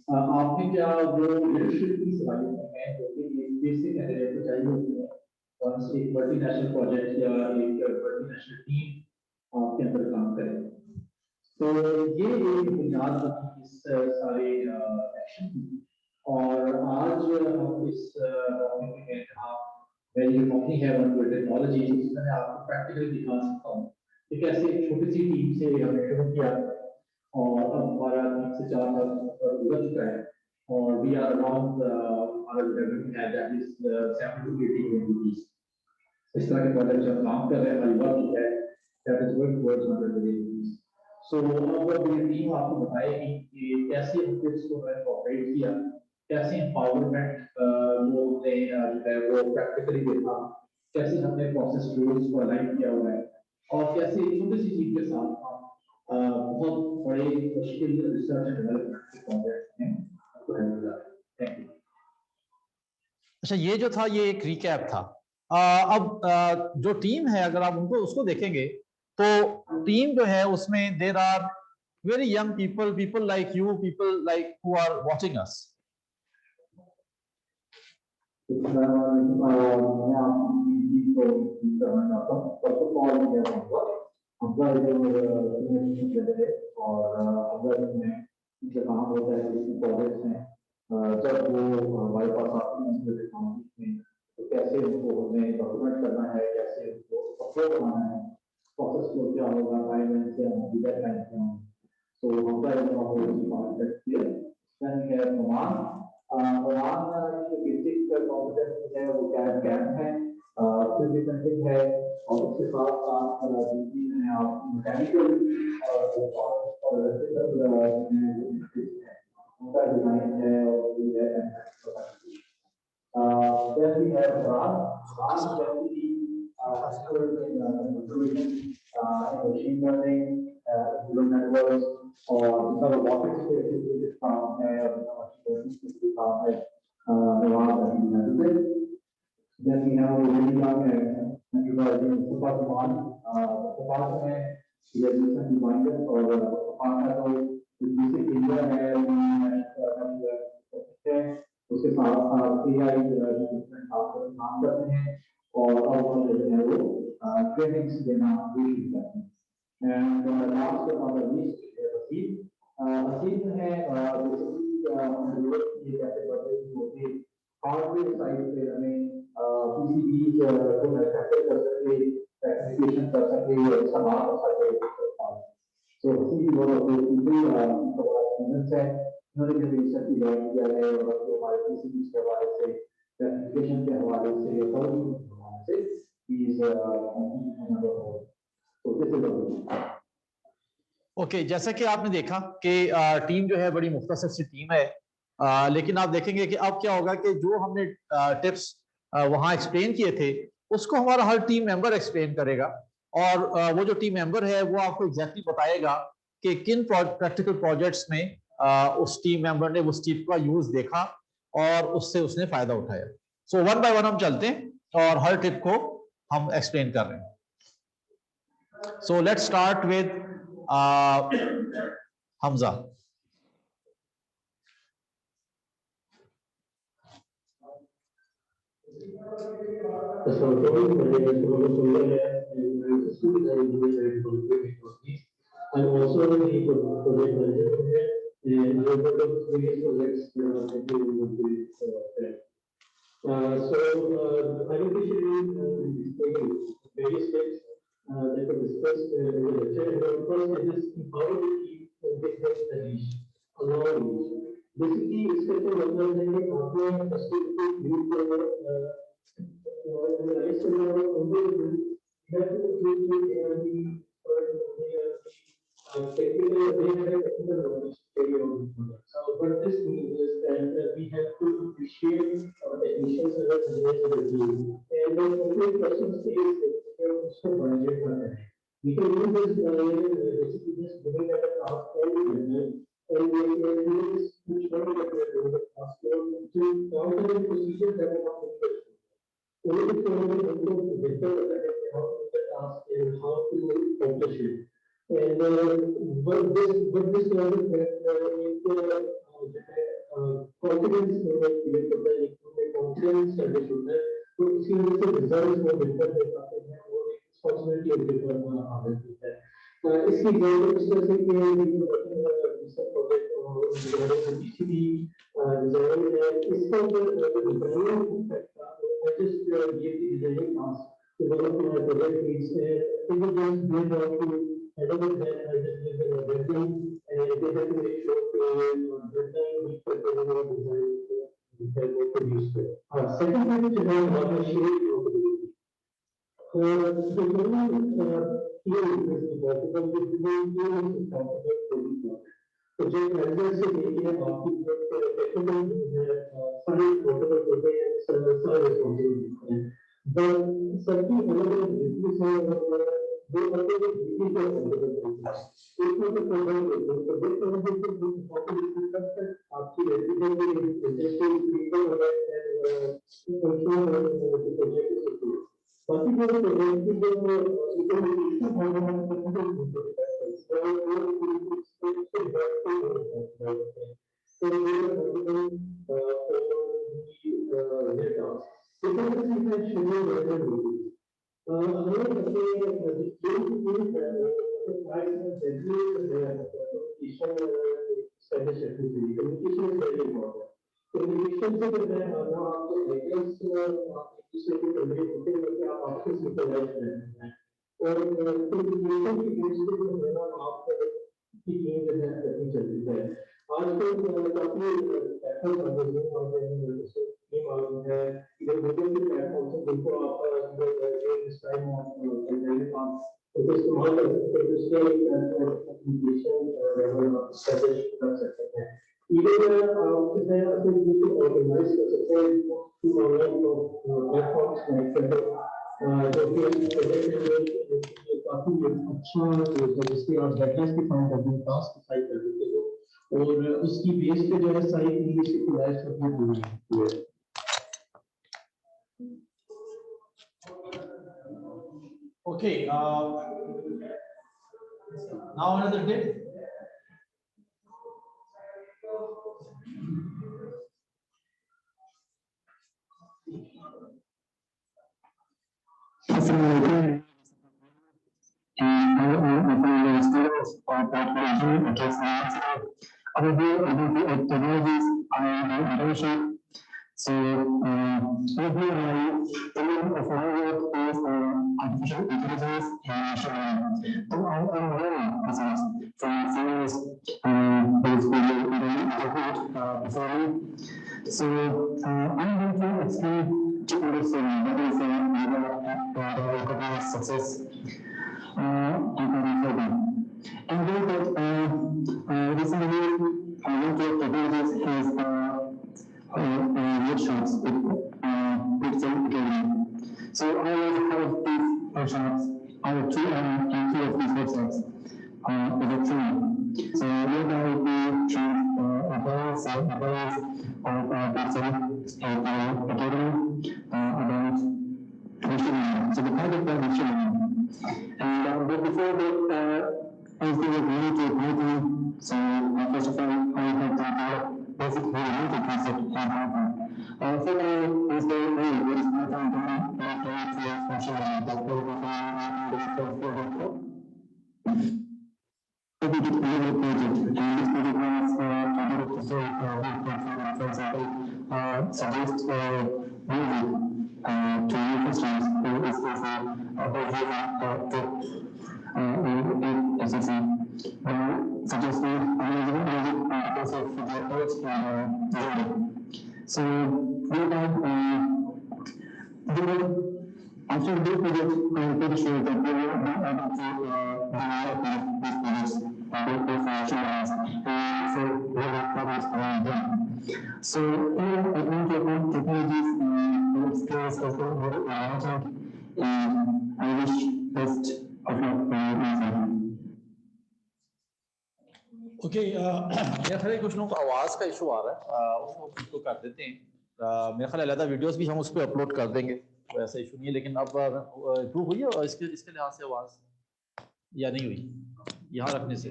आपने क्या वो लीडरशिप की सलाहियतें हैं जो कि एक बेसिक एरिया को चाहिए होती है। और एक मल्टीनेशनल प्रोजेक्ट या एक मल्टीनेशनल टीम आपके अंदर काम करे, तो ये एक बुनियाद बनी इस सारे एक्शन की। और आज हम इस टॉपिक में मेरी जो कंपनी है OneWorld टेक्नोलॉजी, उसमें मैं आपको प्रैक्टिकली दिखा सकता हूँ कि कैसे एक छोटी सी टीम से हमने शुरू किया, और अब हमारा 3 से 4 साल गुजर चुका है, और वी आर अराउंड हमारा रेवेन्यू है that is 70 to 80 million rupees। इस तरह के प्रोजेक्ट हम काम कर रहे हैं, हमारी वर्क है that is going towards 100 million rupees। सो अब ये टीम आपको बताएगी कि कैसे टिप्स को मैंने ऑपरेट किया, कैसे एम्पावरमेंट जो हमने जो है वो प्रैक्टिकली देखा, कैसे हमने प्रोसेस रूल्स को अलाइन किया हुआ है, और कैसे छोटी सी चीज के साथ हम बहुत बड़े मुश्किल रिसर्च एंड डेवलपमेंट के प्रोजेक्ट में आपको हेल्प कर रहे हैं। Thank you. अच्छा, ये जो था ये एक रिकैप था। अब जो टीम है अगर आप उनको उसको देखेंगे तो टीम जो है उसमें there are very young people, people like you, people like who are watching us. मैं आपको टीम को करना चाहता हूँ। फर्स्ट ऑफ ऑल हमला है, और हमला में जो काम होता है जिसमें प्रोजेक्ट्स हैं, जब वो हमारे पास आते हैं टेक्नोलॉजी में, तो कैसे उनको हमें डॉक्यूमेंट करना है, कैसे उनको सपोर्ट करना है, प्रोसेस फ्लो क्या होगा, टाइमलाइन क्या होगी, डेडलाइन क्या होगी। तो हमला कॉन्सेप्ट किया। देन है प्रमाण की बेसिक कॉम्पिटेंस है वो कैम है, 3D प्रिंटिंग है, और उसके साथ साथ दूसरी है आप मैकेनिकल और इलेक्ट्रिकल उनका डिजाइन है, और ये है then we have Ran basically expert in machine learning, servers और इनका robotics पे कुछ काम है और machine learning पे काम है वहाँ पर है। Then we have a really young enterprising Supakuman. Supakuman में he has recently joined us और Supakuman तो basic India है उसके साथ AI डिफरेंट काम करते हैं और अब जो है वो ट्रेनिंग्स देना भी करते हैं। And last but not the least Haseeb है बेसिकली हमने ये कैसे करते हैं कि हार्डवेयर साइड पे हमें PCBs को मैन्युफैक्चर कर सके, फैब्रिकेशन कर सके और इसका नाम कर सके। So हसीब बहुत एक्सपीरियंस है, उन्होंने भी रिसर्च ज्वाइन किया है और हमारे PCBs के हवाले से, फैब्रिकेशन के हवाले से, क्वालिटी के हवाले से is another role. So this is the okay जैसा कि आपने देखा कि टीम जो है बड़ी मुख्तसर सी टीम है, लेकिन आप देखेंगे कि अब क्या होगा कि जो हमने टिप्स वहाँ एक्सप्लेन किए थे उसको हमारा हर टीम मेंबर एक्सप्लेन करेगा और वो जो टीम मेंबर है वो आपको एग्जैक्टली बताएगा कि किन प्रैक्टिकल प्रोजेक्ट्स में उस टीम मेंबर ने उस टिप का यूज देखा और उससे उसने फायदा उठाया। सो वन बाय वन हम चलते हैं और हर टिप को हम एक्सप्लेन कर रहे हैं। So let's start with Hamza. I'm also the project manager here, and I work on various projects I will be sharing various steps that were discussed in the lecture. And of course, it is empowered to keep different niche, along basically, इसका क्या मतलब है कि आपने customer को use करना analyse करना और उनको technical knowledge carry on this project. So what this means is that we have to appreciate our technicians and our engineers of the team. And when every person says that उसको budget करना है, we can use this basically just giving that a task and we just push one that we are doing the task to counter the procedures that are not interested. Only to uनको better understand how to do the task and how to accomplish it. And what this level confidence create होता है, एक confidence establish होता है, तो इसकी वजह से results बहुत बेहतर हो पाते हैं और एक responsibility एक बेहतर आ जाती है। इसकी जरूरत इस तरह से कि research project और PCB design है, इसका जो design था, I just gave the designing task to one of my project leads, and it was just built out to other than I just give them a deadline and they have to make sure that deadline meets the design that they produce. Second thing is about the shared capability. The government here is important because the government is responsible for this work. So जो manager से देखिए आपकी technical सारे protocol होते हैं, सारे responsibility हैं। But सबकी अलग-अलग ड्यूटीज हैं दो अलग ड्यूटीज हैं एक में तो प्रोग्राम तो देख रहे हैं कि ऑपरेशन करते हैं आपकी रेसिडेंट इंडस्ट्री पीपल और कंट्रोल प्रोजेक्ट बाकी जो प्रोजेक्ट की जो इकोनॉमिक भागों अच्छा जिसके डेडलाइन के फाइंड कर दी, टास्क फाइल कर देते हो और उसकी बेस पे जो है सारी इंग्लिश की क्लास सबमिट हुई है। Okay, now another bit. So, maybe my area of work is artificial intelligence and machine learning. So I'm learning business from seniors who's before me. So I'm going to explain to understand what is the success and then recently one of the technologies is workshops with some academy. So I have these workshops, I have two of these workshops with a team. So whereby we choose employees of academy about machine learning. So the project was machine learning. And but before that, I was really to Python. So first of all, I had to develop basic fundamental concept of Python. Secondly, is the way what is Python doing to machine learning. That's what we we did another project, and this project was to solve for example, suggest movie to new customers who is SSC, suggesting because of the approach so we have after this project, I'm pretty sure that we will be able to develop these projects with insurance for other problems around them. So here I think about technologies and skills as well very important, and I wish best of luck for you. Okay मेरा ख्याल है कुछ लोगों को आवाज़ का issue आ रहा है, उसको कर देते हैं। मेरा ख्याल अलग वीडियोस भी हम उस पर अपलोड कर देंगे, तो ऐसा इशू नहीं है। लेकिन अब इम्प्रूव हुई है और इसके लिहाज से आवाज़ या नहीं हुई, यहाँ रखने से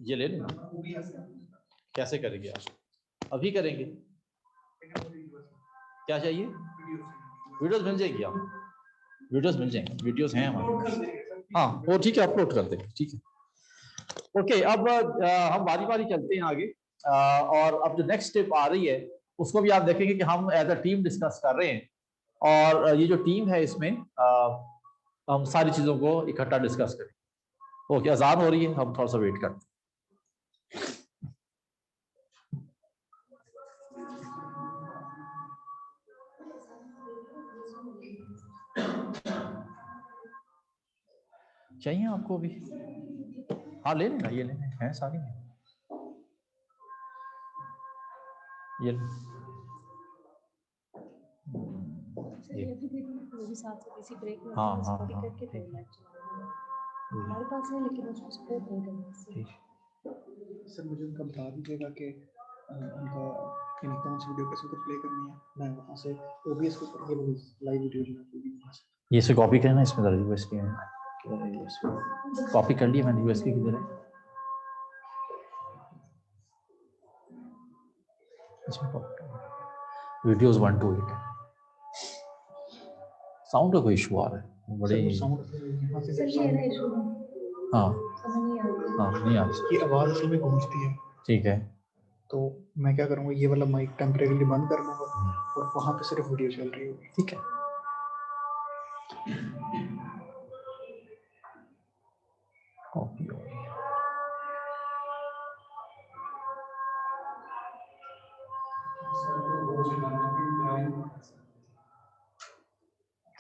ये ले लेना। कैसे करेंगे आप? अभी करेंगे? क्या चाहिए? वीडियोस मिल जाएगी, आप वीडियोस मिल जाएंगे, वीडियोस हैं हमारे। हाँ वो ठीक है, अपलोड कर देंगे, ठीक है। ओके अब हम बारी बारी चलते हैं आगे, और अब जो नेक्स्ट स्टेप आ रही है उसको भी आप देखेंगे कि हम एज अ टीम डिस्कस कर रहे हैं, और ये जो टीम है इसमें हम सारी चीज़ों को इकट्ठा डिस्कस करें। ओके अजान हो रही है, हम थोड़ा सा वेट करते हैं। चाहिए आपको भी? हाँ ले लेना, ये लेना है सारी में, ये हाँ हाँ हाँ हमारे पास है लेकिन उसको सपोर्ट नहीं करना। सर मुझे उनका बता दीजिएगा कि उनका कौन सी वीडियो कैसे प्ले करनी है, मैं वहाँ से OBS के ऊपर ये लाइव वीडियो जो है ये से कॉपी करना, इसमें जरा यूएसबी है, कॉपी कर लिया मैंने। यूएसबी किधर है? इसमें वीडियोस 1 to 8 है। साउंड का कोई इशू आ रहा है बड़े? हाँ हाँ नहीं आ रही, आवाज़ असल में गूंजती है। ठीक है, तो मैं क्या करूँगा, ये वाला माइक टेम्परेरीली बंद कर लूँगा और वहाँ पे सिर्फ वीडियो चल रही होगी, ठीक है। कॉपी हो गई।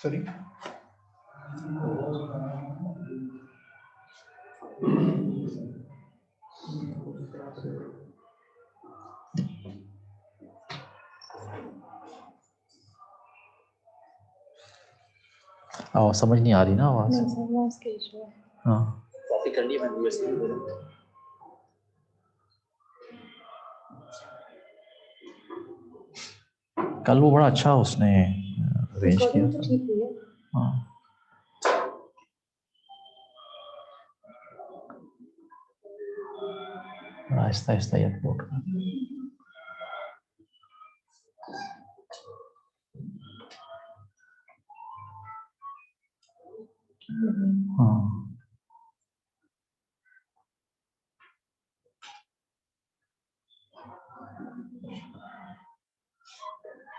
सॉरी समझ नहीं आ रही ना आवाज। नहीं सर, वॉइस का इशू है। हाँ कॉपी कर लिया मैंने यूएसबी में। कल वो बड़ा अच्छा उसने अरेंज किया रिकॉर्डिंग तो था। ठीक हुई है। हाँ आहिस्ता आहिस्ता ही अपलोड कर। हाँ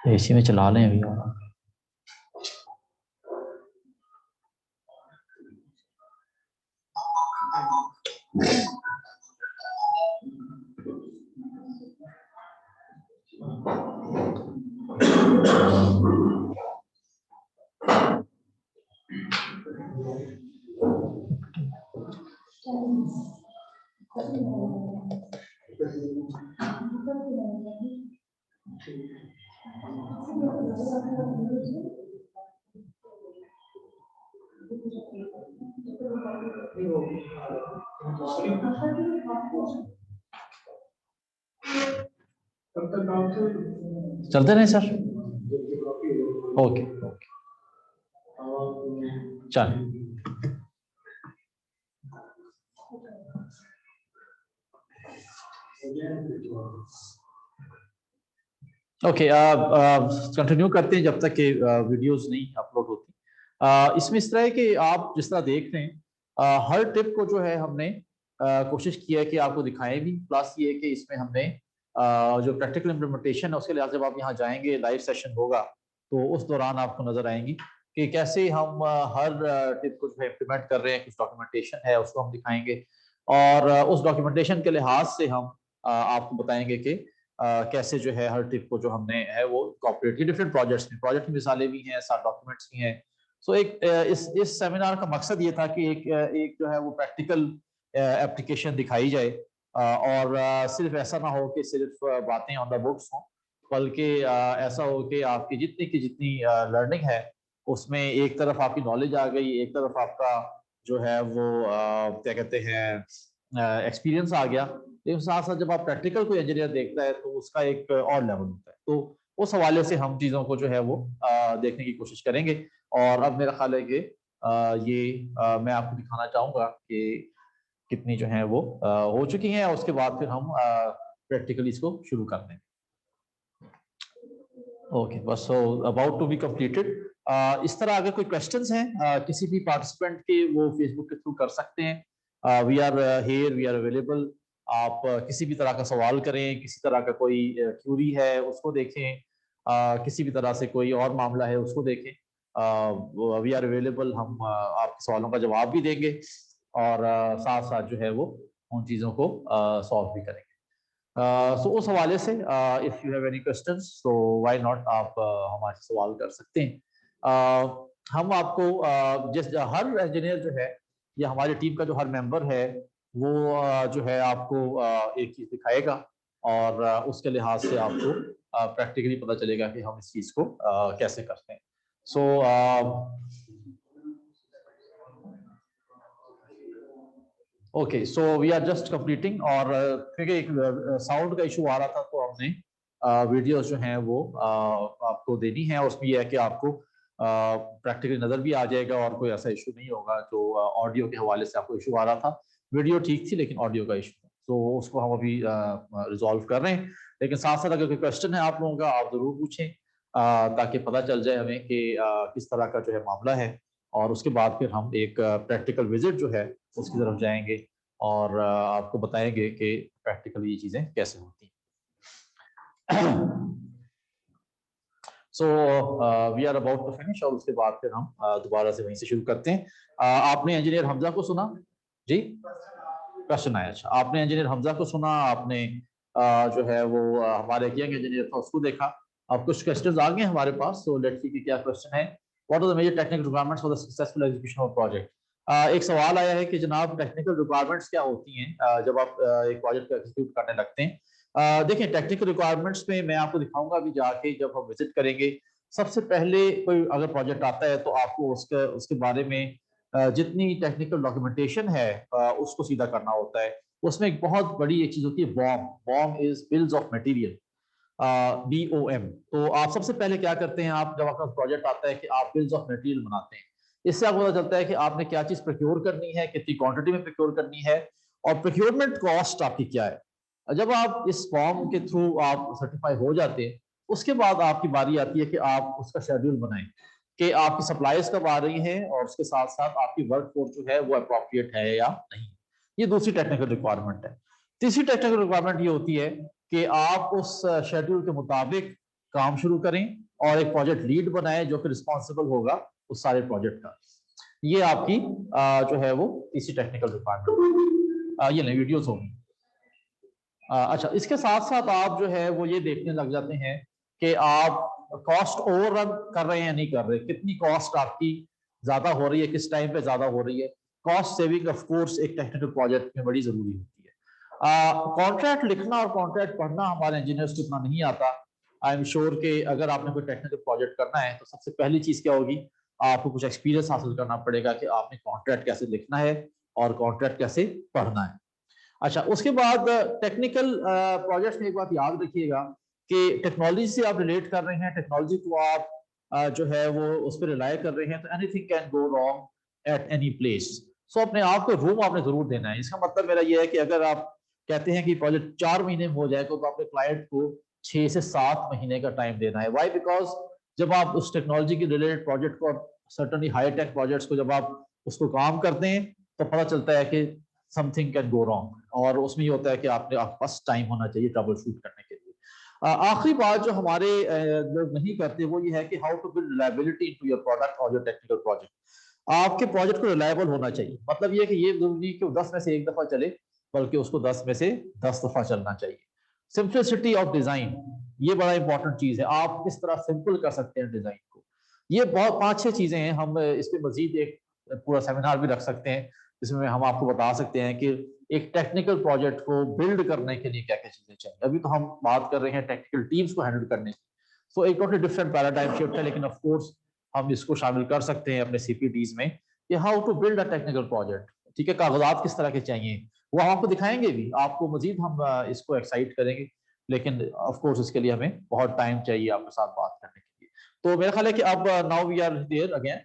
एसी में चला लें अभी। और चलते रहे सर। ओके ओके चल। ओके कंटिन्यू करते हैं जब तक कि वीडियोस नहीं अपलोड होती। इसमें इस तरह है कि आप जिस तरह देख रहे हैं हर टिप को जो है हमने कोशिश की है कि आपको दिखाएं भी। प्लस ये है कि इसमें हमने जो प्रैक्टिकल इम्प्लीमेंटेशन है उसके लिए जब आप यहाँ जाएंगे लाइव सेशन होगा तो उस दौरान आपको नजर आएंगी कि कैसे हम हर टिप को जो है इम्प्लीमेंट कर रहे हैं। कुछ डॉक्यूमेंटेशन है उसको हम दिखाएंगे और उस डॉक्यूमेंटेशन के लिहाज से हम आपको बताएंगे कि कैसे जो है हर टिप को जो हमने है वो कॉपरेट की डिफरेंट प्रोजेक्ट्स में प्रोजेक्ट की मिसालें भी हैं, साथ डॉक्यूमेंट्स भी हैं। सो एक इस सेमिनार का मकसद ये था कि एक जो है वो प्रैक्टिकल एप्लीकेशन दिखाई जाए और सिर्फ ऐसा ना हो कि सिर्फ बातें ऑन द बुक्स हों, बल्कि ऐसा हो कि आपकी जितनी लर्निंग है उसमें एक तरफ आपकी नॉलेज आ गई, एक तरफ आपका जो है वो क्या कहते हैं एक्सपीरियंस आ गया। लेकिन साथ साथ जब आप प्रैक्टिकल कोई इंजीनियर देखता है तो उसका एक और लेवल होता है। तो उस हवाले से हम चीज़ों को जो है वो देखने की कोशिश करेंगे। और अब मेरा ख्याल है कि मैं आपको दिखाना चाहूँगा कि कितनी जो है वो हो चुकी हैं और उसके बाद फिर हम प्रैक्टिकली इसको शुरू कर देंगे। ओके बस so about to be completed. इस तरह अगर कोई क्वेश्चंस हैं किसी भी पार्टिसिपेंट के वो फेसबुक के थ्रू कर सकते हैं। We are here, we are available. आप किसी भी तरह का सवाल करें, किसी तरह का कोई क्यूरी है उसको देखें, किसी भी तरह से कोई और मामला है उसको देखें। We are available. हम आपके सवालों का जवाब भी देंगे और साथ साथ जो है वो उन चीज़ों को सॉल्व भी करेंगे। सो उस हवाले से if you have any questions तो व्हाई नॉट आप हमारे से सवाल कर सकते हैं। हम आपको जिस हर इंजीनियर जो है या हमारी टीम का जो हर मेंबर है वो जो है आपको एक चीज दिखाएगा और उसके लिहाज से आपको प्रैक्टिकली पता चलेगा कि हम इस चीज को कैसे करते हैं। So okay so we are just completing. और क्योंकि एक साउंड का इशू आ रहा था तो हमने वीडियोस जो हैं वो आपको देनी है। उसमें यह है कि आपको प्रैक्टिकली नज़र भी आ जाएगा और कोई ऐसा इशू नहीं होगा जो ऑडियो के हवाले से आपको इशू आ रहा था। वीडियो ठीक थी लेकिन ऑडियो का इशू, तो उसको हम अभी रिजॉल्व कर रहे हैं। लेकिन साथ साथ अगर कोई क्वेश्चन है आप लोगों का आप ज़रूर पूछें ताकि पता चल जाए हमें कि किस तरह का जो है मामला है। और उसके बाद फिर हम एक प्रैक्टिकल विजिट जो है उसकी तरफ जाएंगे और आपको बताएंगे कि प्रैक्टिकली ये चीज़ें कैसे होती हैं। So we are about to finish और उसके बाद फिर हम दोबारा से वहीं से शुरू करते हैं। आपने इंजीनियर हमजा को सुना जी? क्वेश्चन आया। अच्छा, आपने इंजीनियर हमजा को सुना, आपने जो है वो हमारे यंग इंजीनियर था उसको देखा। अब कुछ क्वेश्चंस आ गए हमारे पास, सो लेट्स सी कि क्या क्वेश्चन है। What are the major technical requirements for the successful execution of project. एक सवाल आया है कि जनाब टेक्निकल रिक्वायरमेंट्स क्या होती हैं जब आप एक प्रोजेक्ट को एग्जीक्यूट करने लगते हैं। देखिए टेक्निकल रिक्वायरमेंट्स में मैं आपको दिखाऊंगा अभी जाके जब हम विजिट करेंगे सबसे पहले कोई अगर प्रोजेक्ट आता है तो आपको उसके उसके बारे में जितनी टेक्निकल डॉक्यूमेंटेशन है उसको सीधा करना होता है। उसमें एक बहुत बड़ी एक चीज होती है BOM. BOM is bills of material, BOM। तो आप सबसे पहले क्या करते हैं, आप जब आपका प्रोजेक्ट आता है कि आप बिल्स ऑफ मटेरियल बनाते हैं। इससे आपको पता चलता है कि आपने क्या चीज प्रोक्योर करनी है, कितनी क्वांटिटी में प्रोक्योर करनी है, और प्रोक्योरमेंट कॉस्ट आपकी क्या है। जब आप इस फॉर्म के थ्रू आप सर्टिफाई हो जाते हैं, उसके बाद आपकी बारी आती है कि आप उसका शेड्यूल बनाएं कि आपकी सप्लाईज कब आ रही हैं, और उसके साथ साथ आपकी वर्क फोर्स जो है वो अप्रोप्रिएट है या नहीं। ये दूसरी टेक्निकल रिक्वायरमेंट है। तीसरी टेक्निकल रिक्वायरमेंट ये होती है कि आप उस शेड्यूल के मुताबिक काम शुरू करें और एक प्रोजेक्ट लीड बनाएं जो कि रिस्पॉन्सिबल होगा उस सारे प्रोजेक्ट का। ये आपकी जो है वो तीसरी टेक्निकल रिक्वायरमेंट। ये नहीं वीडियोस होंगी। अच्छा, इसके साथ साथ आप जो है वो ये देखने लग जाते हैं कि आप कॉस्ट ओवररन कर रहे हैं या नहीं कर रहे, कितनी कॉस्ट आपकी ज्यादा हो रही है, किस टाइम पे ज्यादा हो रही है। कॉस्ट सेविंग ऑफ कोर्स एक टेक्निकल प्रोजेक्ट में बड़ी जरूरी होती है। कॉन्ट्रैक्ट लिखना और कॉन्ट्रैक्ट पढ़ना हमारे इंजीनियर्स को इतना नहीं आता। आई एम श्योर कि अगर आपने कोई टेक्निकल प्रोजेक्ट करना है तो सबसे पहली चीज क्या होगी, आपको कुछ एक्सपीरियंस हासिल करना पड़ेगा कि आपने कॉन्ट्रैक्ट कैसे लिखना है और कॉन्ट्रैक्ट कैसे पढ़ना है। अच्छा, उसके बाद टेक्निकल प्रोजेक्ट्स में एक बात याद रखिएगा कि टेक्नोलॉजी से आप रिलेट कर रहे हैं, टेक्नोलॉजी को आप जो है वो उस पर रिलाय कर रहे हैं, तो anything can go wrong at any place. So अपने आप को रूम आपने जरूर देना है। इसका मतलब मेरा ये है कि अगर आप कहते हैं कि प्रोजेक्ट 4 महीने में हो जाए तो अपने क्लाइंट को 6 से 7 महीने का टाइम देना है। वाई? बिकॉज जब आप उस टेक्नोलॉजी के रिलेटेड प्रोजेक्ट को, सर्टनली हाई टेक प्रोजेक्ट्स को जब आप उसको काम करते हैं तो पता चलता है कि समथिंग कैन गो रॉन्ग, और उसमें ये होता है कि आपके पास टाइम होना चाहिए ट्रबल शूट करने के लिए। आखिरी बात जो हमारे लोग नहीं करते वो ये है कि how to build reliability into your product और योर टेक्निकल प्रोजेक्ट। आपके प्रोजेक्ट को रिलायबल होना चाहिए, मतलब ये कि ये जरूरी नहीं कि वो 10 में से एक दफा चले, बल्कि उसको 10 में से 10 दफा चलना चाहिए। सिंपलिसिटी ऑफ डिजाइन, ये बड़ा इंपॉर्टेंट चीज है। आप किस तरह सिंपल कर सकते हैं डिजाइन को। ये बहुत 5-6 चीजें हैं। हम इस पे मजीद एक पूरा सेमिनार भी रख सकते हैं जिसमें हम आपको बता सकते हैं कि एक टेक्निकल प्रोजेक्ट को बिल्ड करने के लिए क्या क्या चीजें चाहिए। अभी तो हम बात कर रहे हैं टेक्निकल टीम्स को हैंडल करने की, सो एक टोटली डिफरेंट पैराडाइम शिफ्ट है, लेकिन ऑफ कोर्स हम इसको शामिल कर सकते हैं अपने CPTs में कि how to build a technical project. ठीक है, कागजात किस तरह के चाहिए वो हम आपको दिखाएंगे भी, आपको मजीद हम इसको एक्साइट करेंगे, लेकिन ऑफ कोर्स इसके लिए हमें बहुत टाइम चाहिए आपके साथ बात करने के लिए। तो मेरा ख्याल है कि अब now we are there again,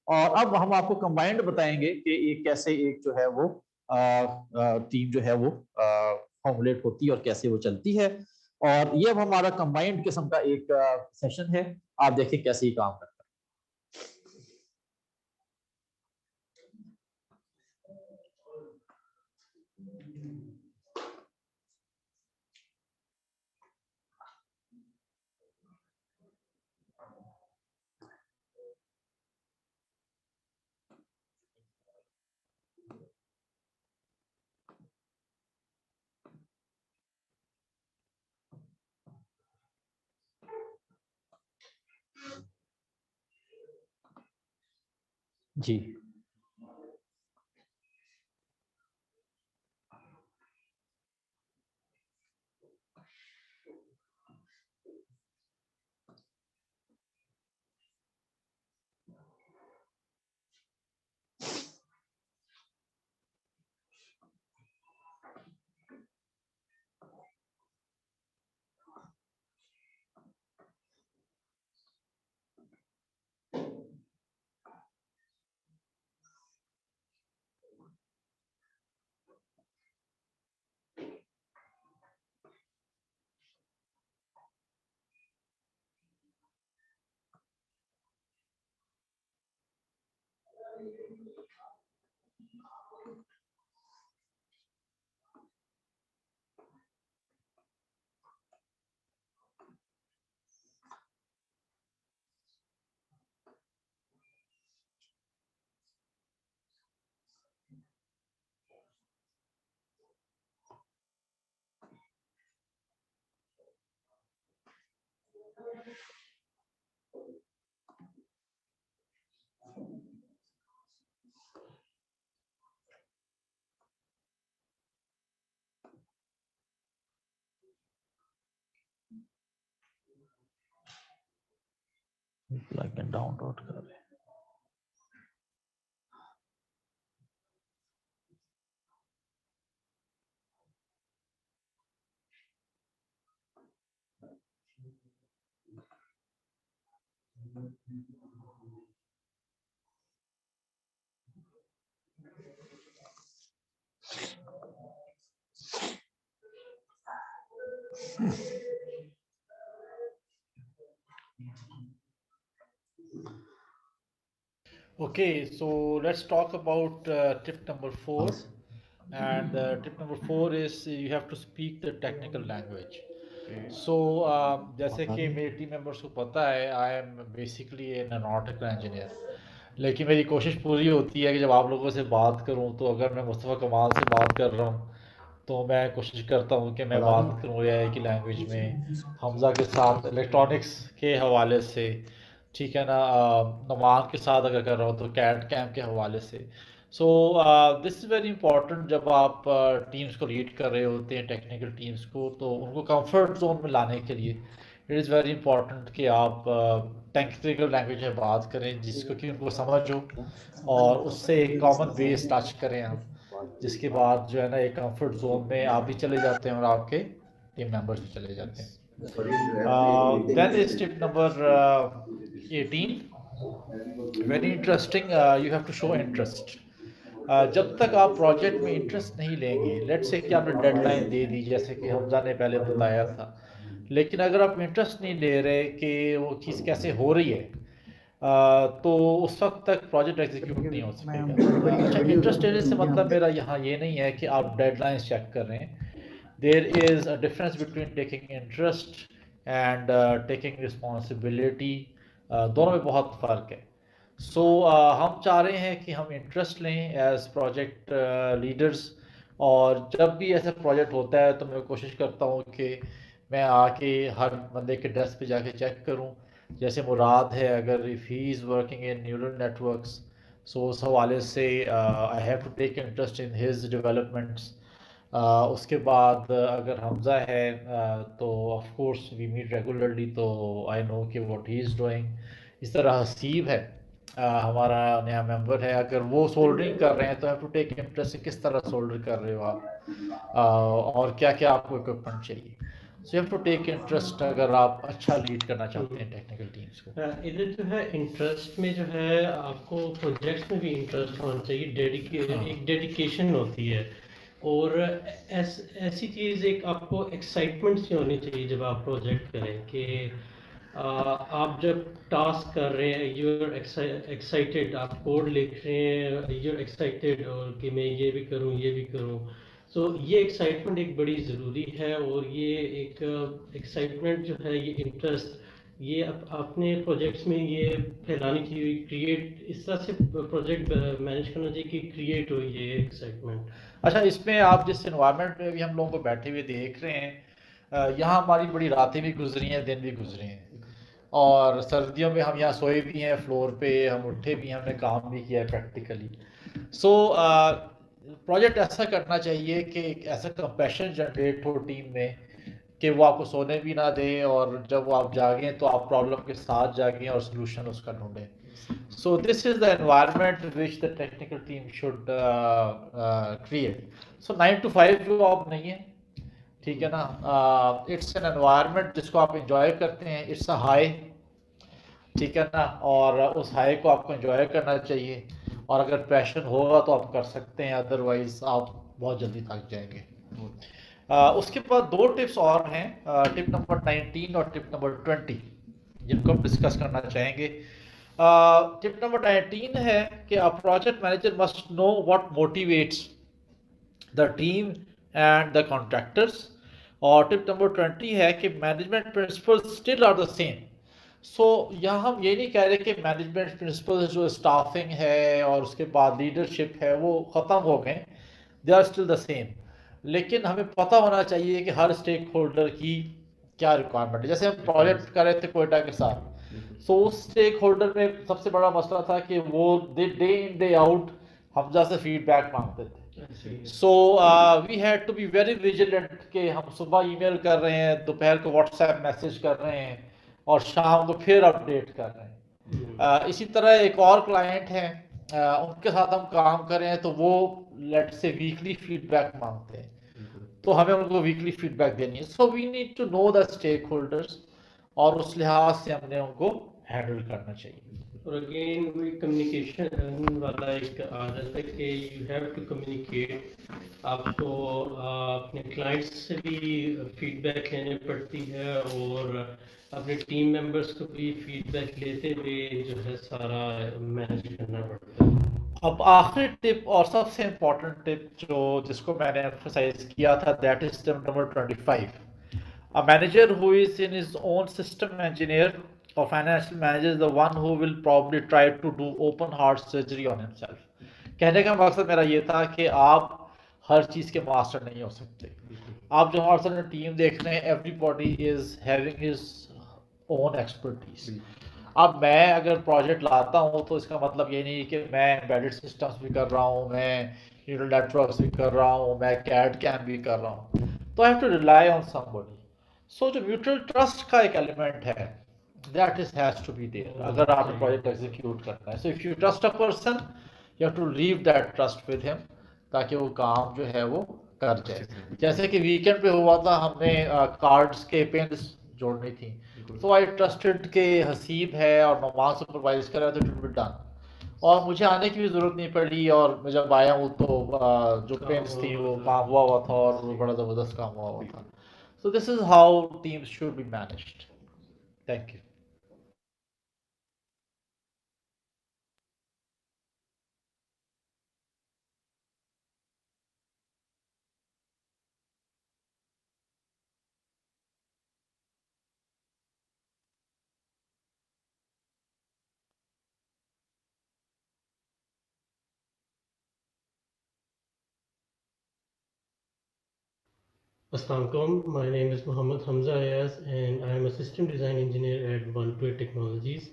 और अब हम आपको कंबाइंड बताएंगे कि एक कैसे एक जो है वो टीम जो है वो फॉर्मुलेट होती है और कैसे वो चलती है। और ये अब हमारा कंबाइंड किस्म का एक सेशन है, आप देखिए कैसे ही काम करता है। जी प्लगइन डाउनलोड कर रहे हैं। Okay, so let's talk about tip number 4. And tip number 4 is you have to speak the technical language. So जैसे कि मेरे टीम मेंबर्स को पता है, I am basically an aeronautical engineer, लेकिन मेरी कोशिश पूरी होती है कि जब आप लोगों से बात करूं तो अगर मैं मुस्तफ़ा कमाल से बात कर रहा हूं तो मैं कोशिश करता हूं कि मैं बात करूं एआई की लैंग्वेज में, हमज़ा के साथ इलेक्ट्रॉनिक्स के हवाले से, ठीक है ना, नुमान के साथ अगर कर रहा हूँ तो कैट कैम के हवाले से। So this is very important जब आप टीम्स को लीड कर रहे होते हैं, टेक्निकल टीम्स को, तो उनको कंफर्ट जोन में लाने के लिए इट इज़ वेरी इंपॉर्टेंट कि आप टेक्निकल लैंग्वेज में बात करें जिसको कि उनको समझ हो, और उससे एक कॉमन बेस टच करें आप, जिसके बाद जो है ना एक कंफर्ट जोन में आप भी चले जाते हैं और आपके टीम मेंबर्स भी चले जाते हैं। Then is tip number 18. Very interesting. You have to show interest. जब तक आप प्रोजेक्ट में इंटरेस्ट नहीं लेंगे, लेट्स से कि आपने डेडलाइन दे दी जैसे कि हमजा ने पहले बताया था, लेकिन अगर आप इंटरेस्ट नहीं ले रहे कि वो चीज़ कैसे हो रही है, तो उस वक्त तक प्रोजेक्ट एग्जीक्यूट नहीं हो सकेगा। अच्छा, इंटरेस्ट लेने से मतलब मेरा यहाँ ये नहीं है कि आप डेडलाइंस चेक कर रहे हैं। There is a difference between taking interest and taking responsibility, दोनों में बहुत फ़र्क है। सो हम चाह रहे हैं कि हम इंटरेस्ट लें एज प्रोजेक्ट लीडर्स, और जब भी ऐसा प्रोजेक्ट होता है तो मैं कोशिश करता हूँ कि मैं आके हर बंदे के डेस्क पे जाके चेक करूँ। जैसे मुराद है, अगर if he is working in neural networks, so उस हवाले से I have to take interest in his developments. उसके बाद अगर हमज़ा है तो of course we meet regularly, तो आई नो कि व्हाट ही इज़ डूइंग। इस तरह हसीब है, हमारा नया मेंबर है, अगर वो सोल्डरिंग कर रहे हैं तो हैव टू टेक इंटरेस्ट किस तरह सोल्डर कर रहे हो आप, और क्या क्या आपको इक्विपमेंट चाहिए। So you have to take interest अगर आप अच्छा लीड करना चाहते हैं टेक्निकल टीम्स को। इधर जो है इंटरेस्ट में जो है आपको प्रोजेक्ट्स में भी इंटरेस्ट होना चाहिए, एक डेडिकेशन होती है, और ऐसी चीज़ एक आपको एक्साइटमेंट सी होनी चाहिए जब आप प्रोजेक्ट करें कि आप जब टास्क कर रहे हैं यूर एक्साइटेड, आप कोड लिख रहे हैं यूर एक्साइटेड, और कि मैं ये भी करूं ये भी करूं। सो ये एक्साइटमेंट एक बड़ी ज़रूरी है, और ये एक एक्साइटमेंट जो है, ये इंटरेस्ट, ये अपने प्रोजेक्ट्स में ये फैलानी चाहिए, क्रिएट इस तरह से प्रोजेक्ट मैनेज करना चाहिए कि क्रिएट हो ये एक्साइटमेंट। अच्छा, इसमें आप जिस एनवायरनमेंट में भी हम लोगों को बैठे हुए देख रहे हैं, यहाँ हमारी बड़ी रातें भी गुजरी हैं, दिन भी गुजरे हैं, और सर्दियों में हम यहाँ सोए भी हैं फ्लोर पे, हम उठे भी हैं, हमने काम भी किया है प्रैक्टिकली। सो प्रोजेक्ट ऐसा करना चाहिए कि एक ऐसा कंपैशन जनरेट हो टीम में कि वो आपको सोने भी ना दें, और जब वो आप जागें तो आप प्रॉब्लम के साथ जागें और सोल्यूशन उसका ढूंढें। So this is the environment which the technical team should create. So 9 to 5 job नहीं है, ठीक है ना, इट्स एन एनवायरनमेंट जिसको आप इंजॉय करते हैं, इट्स अ हाई, ठीक है ना, और उस हाई को आपको इंजॉय करना चाहिए, और अगर पैशन होगा तो आप कर सकते हैं, अदरवाइज आप बहुत जल्दी थक जाएंगे। उसके बाद 2 टिप्स और हैं, टिप नंबर 19 और टिप नंबर 20, जिनको हम डिस्कस करना चाहेंगे। टिप नंबर 19 है कि a project manager must know what motivates the team and the contractors, और टिप नंबर 20 है कि management principles still are the same. So यहाँ हम ये नहीं कह रहे कि मैनेजमेंट प्रिंसिपल्स जो स्टाफिंग है और उसके बाद लीडरशिप है वो ख़त्म हो गए, they are still the same, लेकिन हमें पता होना चाहिए कि हर स्टेक होल्डर की क्या रिक्वायरमेंट है। जैसे हम प्रोजेक्ट कर रहे थे कोयटा के साथ, सो उस स्टेक होल्डर में सबसे बड़ा मसला था कि वो day in day out Hamza से फीडबैक मांगते थे। So we had to be very vigilant कि हम सुबह ईमेल कर रहे हैं, दोपहर को व्हाट्सएप मैसेज कर रहे हैं, और शाम को फिर अपडेट कर रहे हैं। इसी तरह एक और क्लाइंट है, उनके साथ हम काम करें तो वो लेट से वीकली फीडबैक मांगते हैं, तो हमें उनको वीकली फीडबैक देनी है। So we need to know the stakeholders, और उस लिहाज से हमने उनको हैंडल करना चाहिए। और अगेन वही कम्युनिकेशन वाला एक आ जाता है कि यू हैव टू कम्युनिकेट। आपको अपने क्लाइंट्स से भी फीडबैक लेनी पड़ती है और अपने टीम मेंबर्स को भी फीडबैक लेते हुए जो है सारा मैनेज करना पड़ता है। अब आखिरी टिप और सबसे इम्पोर्टेंट टिप जिसको मैंने एम्फसाइज किया था, that is tip number 25। A manager who is in his own system engineer or financial manager is the one who will probably try to do open heart surgery on himself. कहने का मकसद मेरा ये था कि आप हर चीज़ के मास्टर नहीं हो सकते। आप जो हमारे साथ टीम देख रहे हैं, everybody is having his own expertise. अब मैं अगर प्रोजेक्ट लाता हूँ तो इसका मतलब ये नहीं कि मैं एम्बेडेड सिस्टम्स भी कर रहा हूँ, मैं न्यूरल नेटवर्क्स भी कर रहा हूँ, मैं कैड कैम भी कर रहा हूँ। तो I have to rely on somebody. So जो म्यूचुअल ट्रस्ट का एक एलिमेंट है, that is has to be there अगर आपने प्रोजेक्ट एग्जीक्यूट करना है। So if you trust a person, you have to leave that trust with him, ताकि वो काम जो है वो कर जाए। जैसे कि वीकेंड पे हुआ था, हमने कार्ड्स के पिन्स जोड़नी थी, तो आई ट्रस्टेड के हसीब है और नौमान सुपरवाइज कर रहा था, टू बी डन, और मुझे आने की भी ज़रूरत नहीं पड़ी। और मैं जब आया हूँ तो जो पेन्स थी वो काम हुआ था और वो बड़ा ज़बरदस्त काम हुआ था। So this is how teams should be managed. Thank you. Assalamualaikum. My name is Muhammad Hamza Ayaz and I am a system design engineer at 128 Technologies.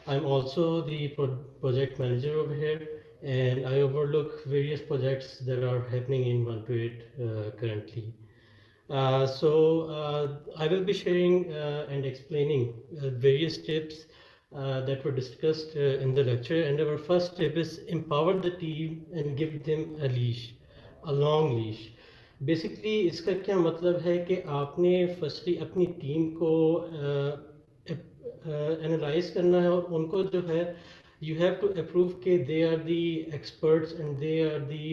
I'm also the project manager over here and I overlook various projects that are happening in 128 currently. I will be sharing and explaining various tips that were discussed in the lecture, and our first tip is empower the team and give them a leash, a long leash. Basically इसका क्या मतलब है कि आपने firstly अपनी team को analyse करना है और उनको जो है यू हैव टू अप्रूव के they are the experts and they are the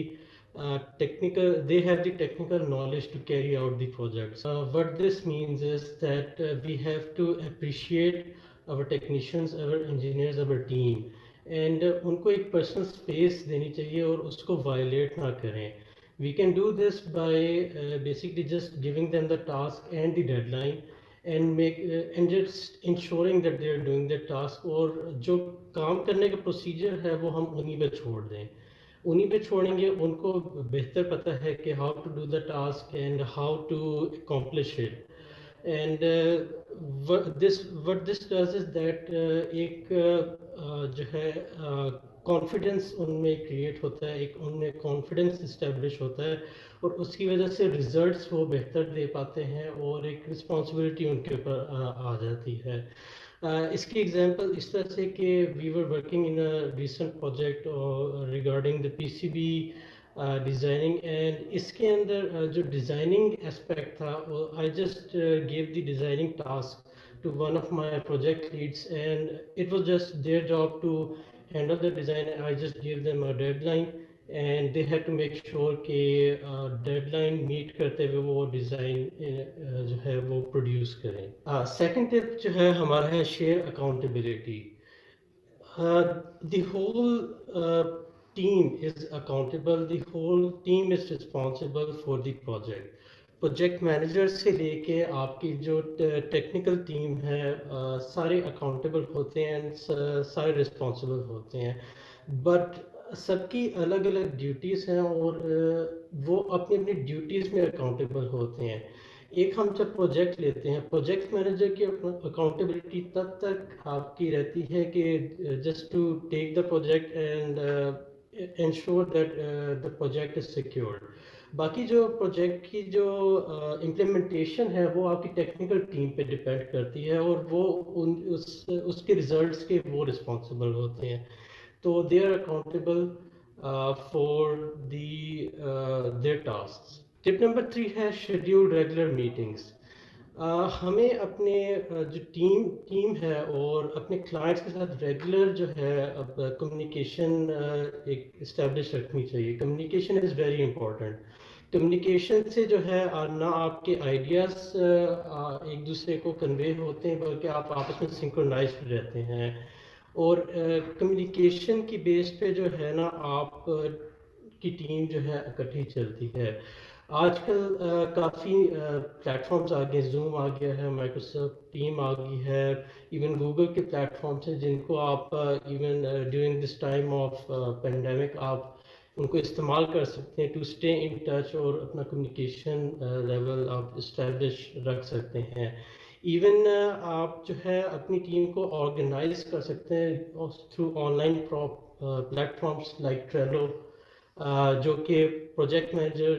they have the technical knowledge to carry out the projects. What this means is that we have to appreciate our technicians, our engineers, our team, and उनको एक personal space देनी चाहिए और उसको violate ना करें. We can do this by basically just giving them the task and the deadline and just ensuring that they are doing their task, और जो काम करने का procedure है वो हम उन्हीं पे छोड़ दें. उन्हीं पे छोड़ेंगे, उनको बेहतर पता है कि how to do the task and how to accomplish it and what this does is that एक जो है कॉन्फिडेंस उनमें क्रिएट होता है, एक उनमें कॉन्फिडेंस इस्टेब्लिश होता है और उसकी वजह से रिजल्ट्स वो बेहतर दे पाते हैं और एक रिस्पॉन्सिबिलिटी उनके ऊपर आ जाती है. इसकी एग्जांपल इस तरह से कि we were working in a recent project regarding the PCB designing and इसके अंदर जो डिज़ाइनिंग एस्पेक्ट था, I just give the designing task to one of my project leads and it was just their job to handle the design. I just gave them a deadline and they had to make sure कि deadline meet करते हुए वो design जो है वो produce करें. Second tip जो है हमारा है share accountability. The whole team is accountable, the whole team is responsible for the project. Project manager से लेके आपकी जो टेक्निकल टीम है सारे अकाउंटेबल होते हैं, सारे रिस्पॉन्सिबल होते हैं, बट सबकी अलग अलग ड्यूटीज़ हैं और वो अपनी अपनी ड्यूटीज़ में अकाउंटेबल होते हैं. एक हम जब प्रोजेक्ट लेते हैं, प्रोजेक्ट मैनेजर की अकाउंटेबिलिटी तब तक आपकी रहती है कि just to take the project and ensure that the project is secured. बाकी जो प्रोजेक्ट की जो इम्प्लीमेंटेशन है वो आपकी टेक्निकल टीम पे डिपेंड करती है और वो उसके रिजल्ट्स के वो रिस्पॉन्सिबल होते हैं, तो they are accountable for their task. Tip number 3 है शेड्यूल रेगुलर मीटिंग्स। हमें अपने जो टीम है और अपने क्लाइंट्स के साथ रेगुलर जो है अब कम्युनिकेशन एक इस्टेब्लिश रखनी चाहिए। Communication is very important. Communication से जो है ना आपके आइडियाज़ एक दूसरे को कन्वे होते हैं, बल्कि आप आपस में सिंक्रोनाइज्ड रहते हैं। और कम्युनिकेशन की बेस पे जो है ना आप की टीम जो है इकट्ठी चलती है। आजकल काफ़ी प्लेटफॉर्म्स आ गए, जूम आ गया है, माइक्रोसॉफ्ट टीम आ गई है, इवन गूगल के प्लेटफॉर्म्स हैं जिनको आप even during this time of pandemic आप उनको इस्तेमाल कर सकते हैं टू स्टे इन टच और अपना कम्युनिकेशन लेवल आप इस्टेब्लिश रख सकते हैं। इवन आप जो है अपनी टीम को ऑर्गेनाइज कर सकते हैं through online platforms like Trello, जो कि प्रोजेक्ट मैनेजर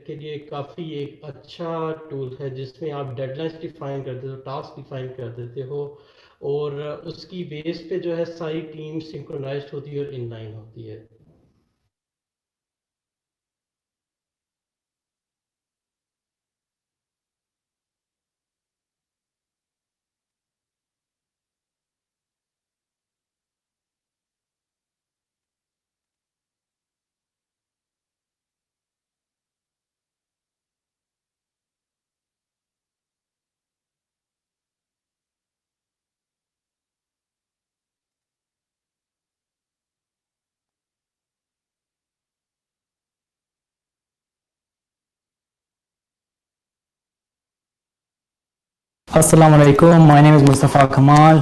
के लिए काफ़ी एक अच्छा टूल है, जिसमें आप डेडलाइंस डिफाइन कर देते हो, टास्क डिफाइन कर देते हो और उसकी बेस पे जो है सारी टीम सिंक्रोनाइज्ड होती है और इनलाइन होती है। Assalamu alaikum. My name is Mustafa Kamal,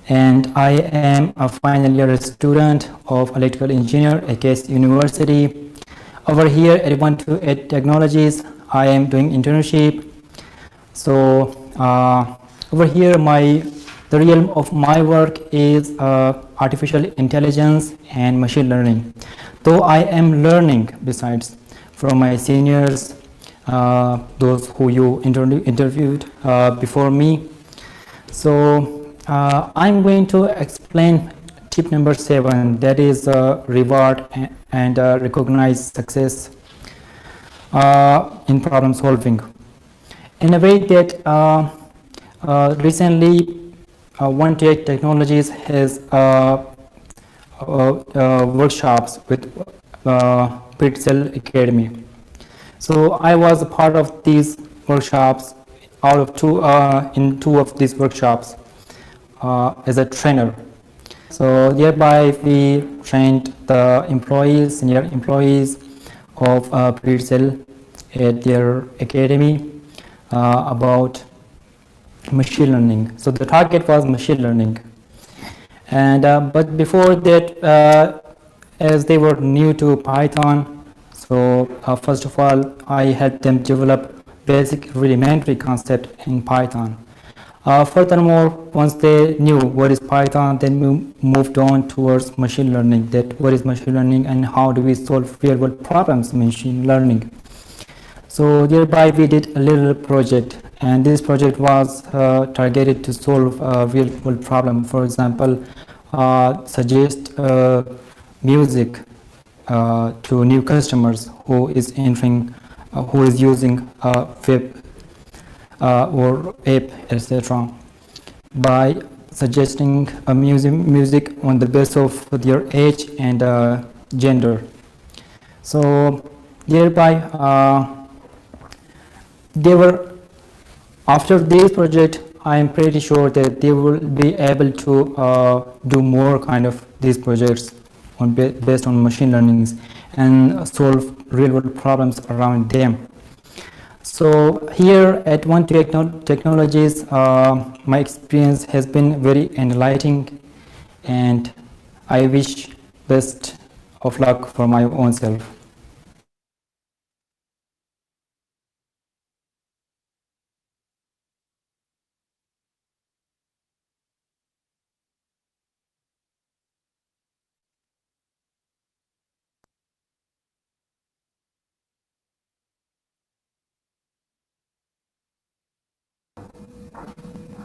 and I am a final year student of electrical engineer at KS University. Over here at 128 Technologies, I am doing internship. So over here, the realm of my work is artificial intelligence and machine learning. Though I am learning besides from my seniors, those who you interviewed before me. So I'm going to explain tip number 7, that is reward and recognize success in problem solving. In a way that recently 128 Technologies has workshops with Pitzel Academy. So I was a part of these workshops, out of in two of these workshops as a trainer. So thereby we trained the employees, senior employees of Pitzel at their academy about machine learning. So the target was machine learning. And but before that, as they were new to Python, so first of all, I helped them develop basic rudimentary concept in Python. Furthermore, once they knew what is Python, then we moved on towards machine learning, that what is machine learning and how do we solve real world problems in machine learning. So thereby we did a little project, and this project was targeted to solve a real world problem. For example, suggest music to new customers who is entering, who is using web or app, etc. by suggesting a music on the basis of their age and gender. So thereby they were, after this project, I am pretty sure that they will be able to do more kind of these projects based on machine learning and solve real world problems around them. So here at 128 Technologies, my experience has been very enlightening, and I wish best of luck for my own self.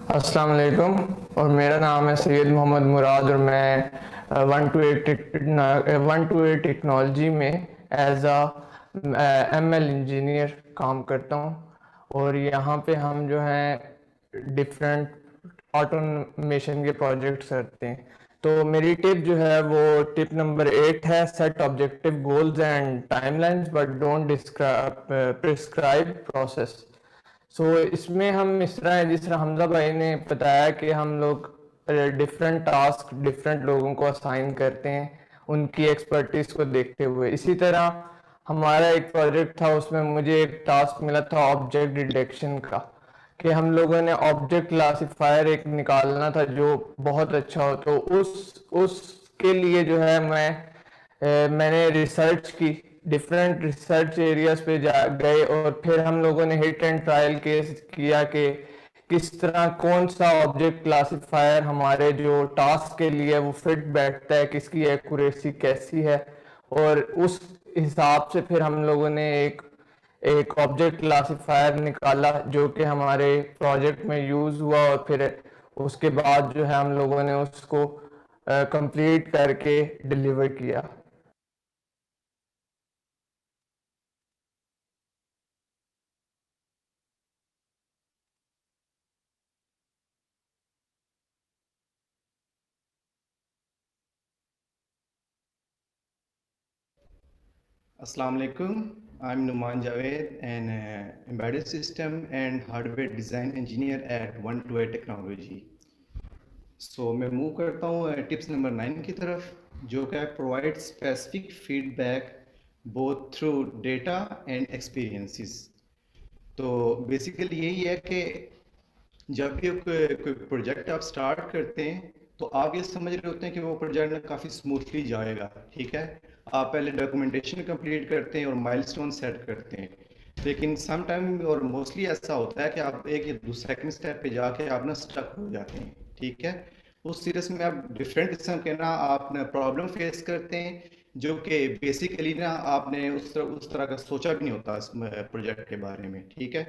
अस्सलाम वालेकुम और मेरा नाम है सैयद मोहम्मद मुराद और मैं 128 technology में as ML engineer काम करता हूँ और यहाँ पे हम जो हैं डिफरेंट ऑटोमेशन के प्रोजेक्ट्स करते हैं। तो मेरी टिप जो है वो टिप नंबर 8 है, set objective goals and timelines but don't prescribe process. इसमें हम इस तरह जिस तरह हमजा भाई ने बताया कि हम लोग डिफरेंट टास्क डिफरेंट लोगों को असाइन करते हैं उनकी एक्सपर्टीज को देखते हुए। इसी तरह हमारा एक प्रोजेक्ट था, उसमें मुझे एक टास्क मिला था ऑब्जेक्ट डिटेक्शन का, कि हम लोगों ने ऑब्जेक्ट क्लासिफायर एक निकालना था जो बहुत अच्छा हो। तो उसके लिए जो है मैंने रिसर्च की, डिफरेंट रिसर्च एरियाज पे गए और फिर हम लोगों ने हिट एंड ट्रायल केस किया कि किस तरह कौन सा ऑब्जेक्ट क्लासिफायर हमारे जो टास्क के लिए वो फिट बैठता है, किसकी एक्यूरेसी कैसी है, और उस हिसाब से फिर हम लोगों ने एक ऑब्जेक्ट क्लासिफायर निकाला जो कि हमारे प्रोजेक्ट में यूज़ हुआ और फिर उसके बाद जो है हम लोगों ने उसको कंप्लीट करके डिलीवर किया। Assalamu alaikum. I'm Numan Javed, an embedded system and hardware design engineer at 128 Technology. मैं मूव करता हूँ टिप्स नंबर 9 की तरफ, जो कि provide specific feedback both through data and experiences. तो बेसिकली यही है कि जब भी कोई प्रोजेक्ट आप स्टार्ट करते हैं तो आप ये समझ रहे होते हैं कि वो प्रोजेक्ट काफ़ी स्मूथली जाएगा, ठीक है। आप पहले डॉक्यूमेंटेशन कंप्लीट करते हैं और माइलस्टोन सेट करते हैं, लेकिन सम टाइम और मोस्टली ऐसा होता है कि आप एक या सेकंड स्टेप पे जाके आप ना स्टक हो जाते हैं, ठीक है। उस सीरीज में आप डिफरेंट किस्म के ना आप प्रॉब्लम फेस करते हैं जो कि बेसिकली ना आपने उस तरह का सोचा भी नहीं होता इस प्रोजेक्ट के बारे में, ठीक है।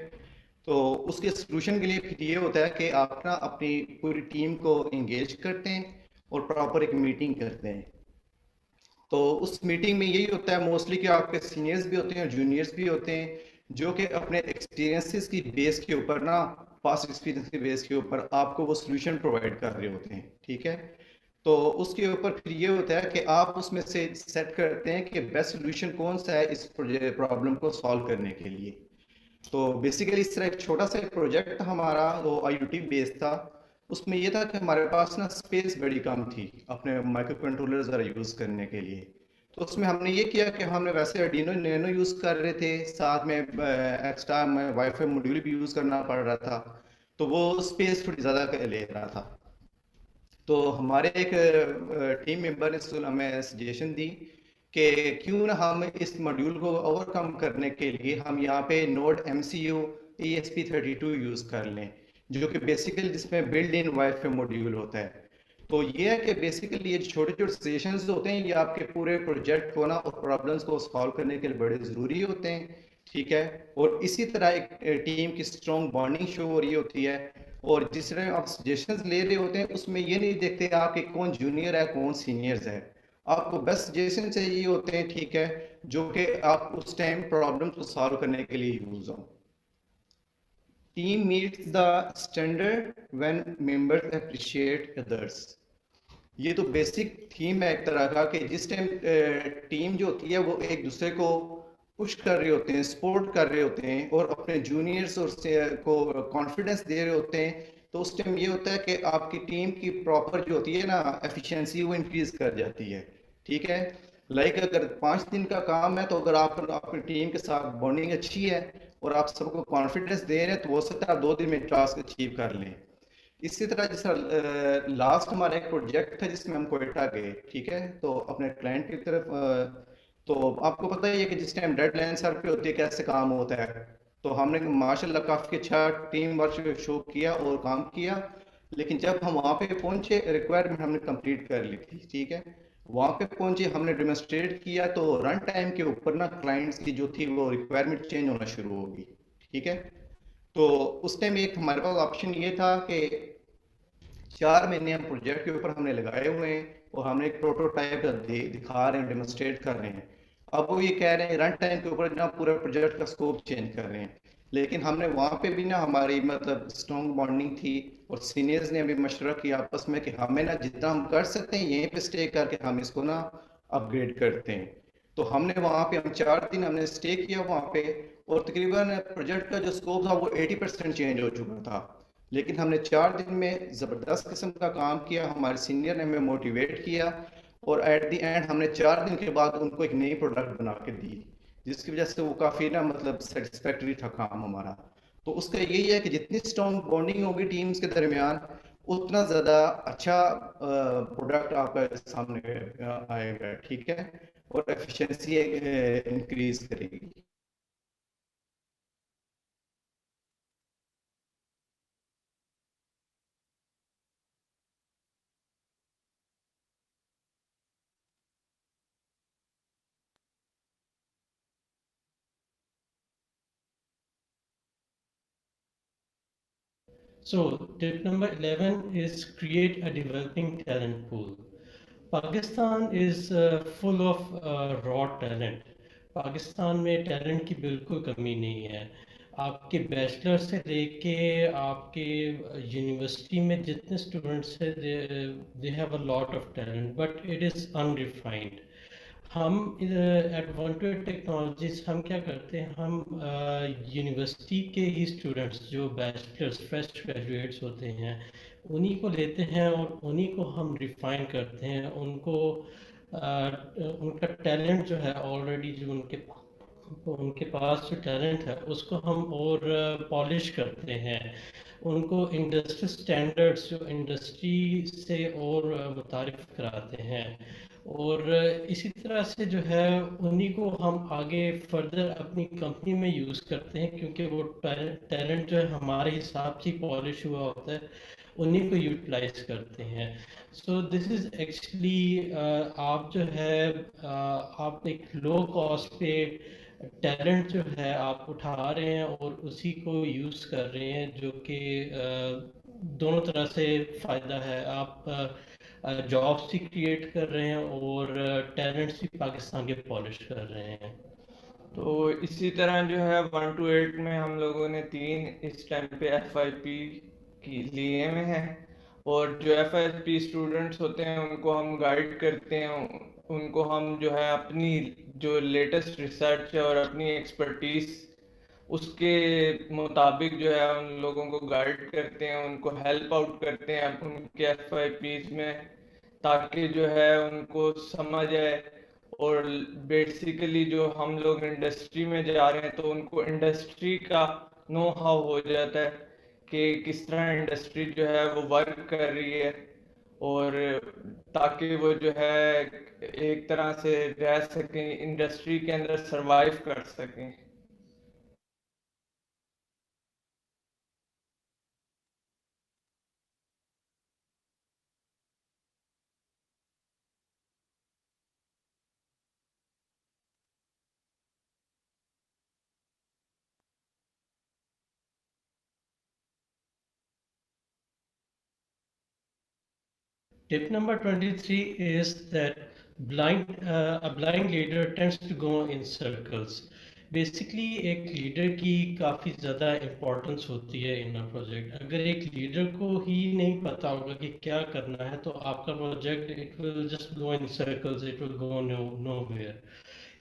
तो उसके सोल्यूशन के लिए फिर ये होता है कि आप ना अपनी पूरी टीम को इंगेज करते हैं और प्रॉपर एक मीटिंग करते हैं। तो उस मीटिंग में यही होता है मोस्टली कि आपके सीनियर्स भी होते हैं और जूनियर्स भी होते हैं जो कि अपने एक्सपीरियंसेस की बेस के ऊपर ना, पास्ट एक्सपीरियंस की बेस के ऊपर आपको वो सोल्यूशन प्रोवाइड कर रहे होते हैं, ठीक है। तो उसके ऊपर फिर ये होता है कि आप उसमें से सेट करते हैं कि बेस्ट सोल्यूशन कौन सा है इस प्रॉब्लम को सॉल्व करने के लिए। तो बेसिकली इस तरह एक छोटा सा प्रोजेक्ट हमारा वो IoT बेस्ड था। उसमें ये था कि हमारे पास ना स्पेस बड़ी कम थी अपने माइक्रो कंट्रोलर ज़रा यूज़ करने के लिए। तो उसमें हमने ये किया कि हमने वैसे Arduino Nano यूज़ कर रहे थे, साथ में एक्स्ट्रा वाईफाई मॉड्यूल भी यूज़ करना पड़ रहा था, तो वो स्पेस थोड़ी ज़्यादा ले रहा था। तो हमारे एक टीम मेंबर ने हमें सजेशन दी कि क्यों ना हम इस मॉड्यूल को ओवरकम करने के लिए हम यहाँ पे नोड MCU ESP32 यूज़ कर लें, जो कि बेसिकली जिसमें बिल्ड इन वाईफाई मॉड्यूल होता है। तो ये है कि बेसिकली ये छोटे छोटे सजेशंस होते हैं, ये आपके पूरे प्रोजेक्ट को ना और प्रॉब्लम्स को सॉल्व करने के लिए बड़े ज़रूरी होते हैं, ठीक है। और इसी तरह एक टीम की स्ट्रॉन्ग बॉन्डिंग शो हो रही होती है, और जिस तरह आप सजेशंस ले रहे होते हैं उसमें ये नहीं देखते आप कि कौन जूनियर है कौन सीनियर्स है, आपको बेस्ट सजेशन चाहिए होते हैं, ठीक है, जो कि आप उस टाइम प्रॉब्लम को सॉल्व करने के लिए यूज हो। Team meets the standard when members appreciate others. ये तो बेसिक थीम है एक तरह का कि जिस टाइम टीम जो होती है वो एक दूसरे को पुश कर रहे होते हैं, सपोर्ट कर रहे होते हैं और अपने जूनियर्स और को कॉन्फिडेंस दे रहे होते हैं, तो उस टाइम ये होता है कि आपकी टीम की प्रॉपर जो होती है ना एफिशिएंसी वो इंक्रीज कर जाती है, ठीक है। लाइक अगर 5 दिन का काम है तो अगर आप अपनी टीम के साथ बॉन्डिंग अच्छी है और आप सबको कॉन्फिडेंस दे रहे हैं तो हो सकता है 2 दिन में टास्क अचीव कर लें। इसी तरह जैसा लास्ट हमारा एक प्रोजेक्ट था जिसमें हम कोयटा गए, ठीक है, तो अपने क्लाइंट की तरफ तो आपको पता ही है कि जिस टाइम डेडलाइन सर पे होती है कैसे काम होता है। तो हमने माशाल्लाह काफ़ी अच्छा टीम वर्क शो किया और काम किया, लेकिन जब हम वहाँ पे पहुँचे रिक्वायरमेंट हमने कंप्लीट कर ली थी, ठीक है। वहाँ पे पहुँचे हमने डेमोन्स्ट्रेट किया तो रन टाइम के ऊपर ना क्लाइंट्स की जो थी वो रिक्वायरमेंट चेंज होना शुरू होगी, ठीक है। तो उस टाइम एक हमारे पास ऑप्शन ये था कि 4 महीने हम प्रोजेक्ट के ऊपर हमने लगाए हुए हैं और हमने एक प्रोटोटाइप दिखा रहे हैं, डेमोन्स्ट्रेट कर रहे हैं। अब वो ये कह रहे हैं रन टाइम के ऊपर जनाब पूरा प्रोजेक्ट का स्कोप चेंज कर रहे हैं, लेकिन हमने वहाँ पे भी ना हमारी मतलब स्ट्रॉन्ग बॉन्डिंग थी और सीनियर्स ने अभी मशवरा किया आपस में कि हमें ना जितना हम कर सकते हैं यहीं पे स्टे करके हम इसको ना अपग्रेड करते हैं। तो हमने वहाँ पे हम 4 दिन हमने स्टे किया वहाँ पे और तकरीबन प्रोजेक्ट का जो स्कोप था वो 80% चेंज हो चुका था, लेकिन हमने 4 दिन में ज़बरदस्त किस्म का काम किया, हमारे सीनियर ने हमें मोटिवेट किया और एट द एंड हमने 4 दिन के बाद उनको एक नई प्रोडक्ट बना के दी, जिसकी वजह से वो काफ़ी ना मतलब सेटिस्फैक्टरी था काम हमारा। तो उसका यही है कि जितनी स्ट्रॉन्ग बॉन्डिंग होगी टीम्स के दरमियान उतना ज़्यादा अच्छा प्रोडक्ट आपका सामने आएगा, ठीक है, और एफिशिएंसी इंक्रीज करेगी। So tip number 11 is create a developing talent pool. Pakistan is full of raw talent. Pakistan में टैलेंट की बिल्कुल कमी नहीं है। आपके बैचलर से लेके आपके यूनिवर्सिटी में जितने स्टूडेंट्स हैं they have a lot of talent but it is unrefined. हम एट 128 टेक्नोलॉजीज हम क्या करते हैं, हम यूनिवर्सिटी के ही स्टूडेंट्स जो बैचलर्स फ्रेश ग्रेजुएट्स होते हैं उन्हीं को लेते हैं और उन्हीं को हम रिफाइन करते हैं, उनको उनका टैलेंट जो है ऑलरेडी जो उनके पास जो टैलेंट है उसको हम और पॉलिश करते हैं, उनको इंडस्ट्री स्टैंडर्ड्स जो इंडस्ट्री से और मुतारिफ कराते हैं और इसी तरह से जो है उन्हीं को हम आगे फर्दर अपनी कंपनी में यूज़ करते हैं क्योंकि वो टैलेंट जो है हमारे हिसाब से पॉलिश हुआ होता है, उन्हीं को यूटिलाइज करते हैं। सो दिस इज़ एक्चुअली आप जो है आप एक लो कॉस्ट पे टैलेंट जो है आप उठा रहे हैं और उसी को यूज़ कर रहे हैं जो कि दोनों तरह से फ़ायदा है। आप जॉब्स भी क्रिएट कर रहे हैं और टैलेंट्स भी पाकिस्तान के पॉलिश कर रहे हैं। तो इसी तरह जो है 1 to 8 में हम लोगों ने 3 इस टाइम पे FIP की लिए में हैं और जो FIP स्टूडेंट्स होते हैं उनको हम गाइड करते हैं, उनको हम जो है अपनी जो लेटेस्ट रिसर्च है और अपनी एक्सपर्टीज़ उसके मुताबिक जो है उन लोगों को गाइड करते हैं, उनको हेल्प आउट करते हैं उनके FIPs में, ताकि जो है उनको समझ आए और बेसिकली जो हम लोग इंडस्ट्री में जा रहे हैं तो उनको इंडस्ट्री का नो हाउ हो जाता है कि किस तरह इंडस्ट्री जो है वो वर्क कर रही है और ताकि वो जो है एक तरह से रह सकें, इंडस्ट्री के अंदर सरवाइव कर सकें। Tip number 23 is that a blind leader tends to go in circles. Basically एक लीडर की काफ़ी ज़्यादा इम्पोर्टेंस होती है इन अ प्रोजेक्ट। अगर एक लीडर को ही नहीं पता होगा कि क्या करना है तो आपका project it will just go in circles, it will go nowhere.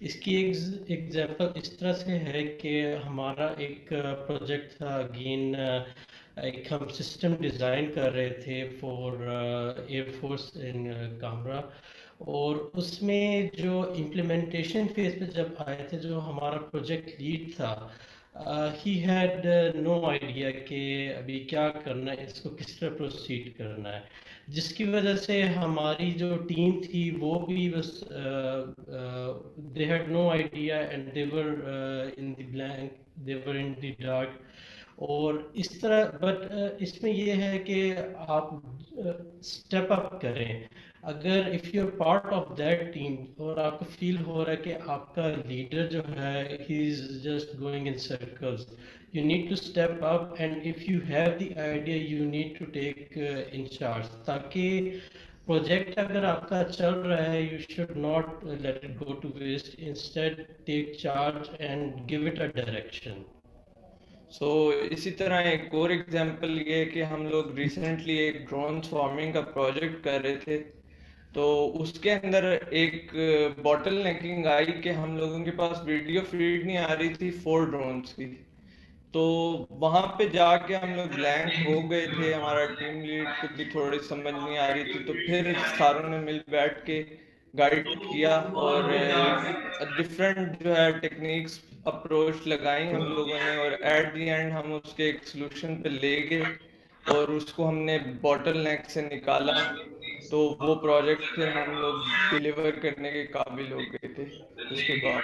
इसकी एक एग्जांपल इस तरह से है कि हमारा एक प्रोजेक्ट था अगेन, एक हम सिस्टम डिज़ाइन कर रहे थे फॉर एयरफोर्स इन कामरा और उसमें जो इम्प्लीमेंटेशन फेज पे जब आए थे जो हमारा प्रोजेक्ट लीड था ही हैड नो आइडिया कि अभी क्या करना है, इसको किस तरह प्रोसीड करना है, जिसकी वजह से हमारी जो टीम थी वो भी बस they had no idea and they were in the blank, they were in the dark. और इस तरह बट इसमें ये है कि आप स्टेप अप करें, अगर if you are part of that team और आपको फील हो रहा है कि आपका लीडर जो है he is just going in circles, you need to step up, and if you have the idea you need to take in charge, ताकि प्रोजेक्ट अगर आपका चल रहा है you should not let it go to waste, instead take charge and give it a direction. सो इसी तरह एक और एग्जांपल ये है कि हम लोग रिसेंटली एक ड्रोन स्वार्मिंग का प्रोजेक्ट कर रहे थे, तो उसके अंदर एक बॉटल नेकिंग आई कि हम लोगों के पास वीडियो फीड नहीं आ रही थी 4 ड्रोन्स की। तो वहाँ पे जाके हम लोग ब्लैंक हो गए थे, हमारा टीम लीड को भी थोड़ी समझ नहीं आ रही थी, तो फिर सारों ने मिल बैठ के गाइड किया और डिफरेंट जो है टेक्निक्स अप्रोच लगाई हम लोगों ने, और एट द एंड हम उसके एक सोल्यूशन पे ले गए और उसको हमने बॉटल नेक से निकाला। तो वो प्रोजेक्ट फिर हम लोग डिलीवर करने के काबिल हो गए थे उसके बाद।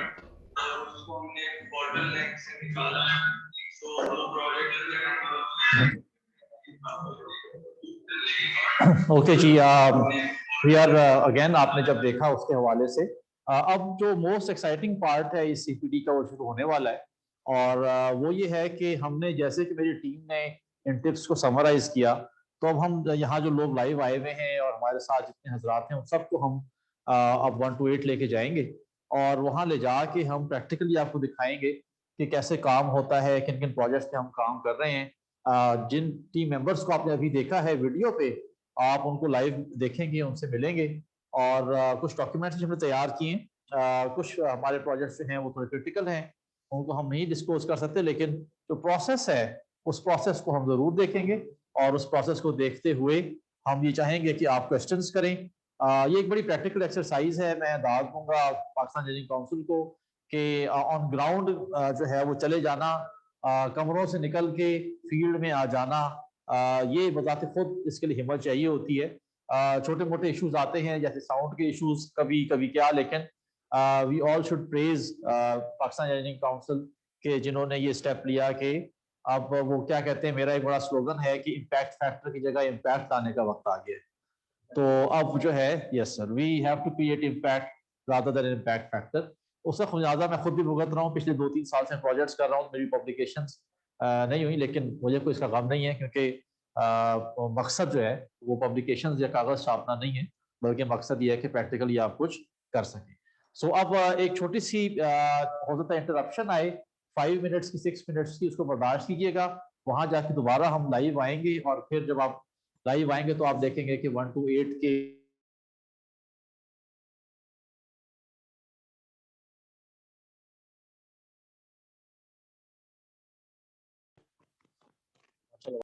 उसको हमने बॉटल नेक से निकाला, तो वो प्रोजेक्ट ओके जी, वी आर अगेन, आपने जब देखा उसके हवाले से अब जो मोस्ट एक्साइटिंग पार्ट है इस सीपीडी का वो शुरू होने वाला है, और वो ये है कि हमने, जैसे कि मेरी टीम ने इन टिप्स को समराइज किया, तो अब हम यहाँ जो लोग लाइव आए हुए हैं और हमारे साथ जितने हजरात हैं उन सबको हम अब 1 to 8 लेके जाएंगे और वहाँ ले जाके हम प्रैक्टिकली आपको दिखाएंगे कि कैसे काम होता है, किन किन प्रोजेक्ट्स पे हम काम कर रहे हैं। जिन टीम मेंबर्स को आपने अभी देखा है वीडियो पे, आप उनको लाइव देखेंगे, उनसे मिलेंगे, और कुछ डॉक्यूमेंट्स हमने तैयार किए हैं। कुछ हमारे प्रोजेक्ट्स जो हैं वो थोड़े क्रिटिकल हैं, उनको हम नहीं डिस्क्लोज कर सकते, लेकिन जो प्रोसेस है उस प्रोसेस को हम जरूर देखेंगे, और उस प्रोसेस को देखते हुए हम ये चाहेंगे कि आप क्वेश्चंस करें। ये एक बड़ी प्रैक्टिकल एक्सरसाइज है। मैं दाद दूंगा पाकिस्तान इंजीनियरिंग काउंसिल को कि ऑन ग्राउंड जो है वो चले जाना, कमरों से निकल के फील्ड में आ जाना, ये बजाते खुद इसके लिए हिम्मत चाहिए होती है। छोटे मोटे इश्यूज आते हैं जैसे साउंड के इश्यूज, कभी कभी क्या, लेकिन we all should praise Pakistan engineering council के जिन्होंने ये स्टेप लिया कि अब वो क्या कहते हैं, मेरा एक बड़ा स्लोगन है कि इम्पैक्ट फैक्टर की जगह इम्पैक्ट लाने का वक्त आ गया है। तो अब जो है, yes sir, we have to create impact rather than impact factor. उसका खुजादा मैं खुद भी भुगत रहा हूँ, पिछले 2-3 साल से प्रोजेक्ट्स कर रहा हूँ, मेरी पब्लिकेशंस नहीं हुई, लेकिन मुझे कोई इसका गम नहीं है, क्योंकि मकसद जो है वो पब्लिकेशंस या कागज छापना नहीं है, बल्कि मकसद ये है कि प्रैक्टिकली आप कुछ कर सकें। सो अब एक छोटी सी हो सकता है इंटरप्शन आए, 5 मिनट्स की, 6 मिनट्स की, उसको बर्दाश्त कीजिएगा। वहां जाके दोबारा हम लाइव आएंगे, और फिर जब आप लाइव आएंगे तो आप देखेंगे कि 1 to 8 के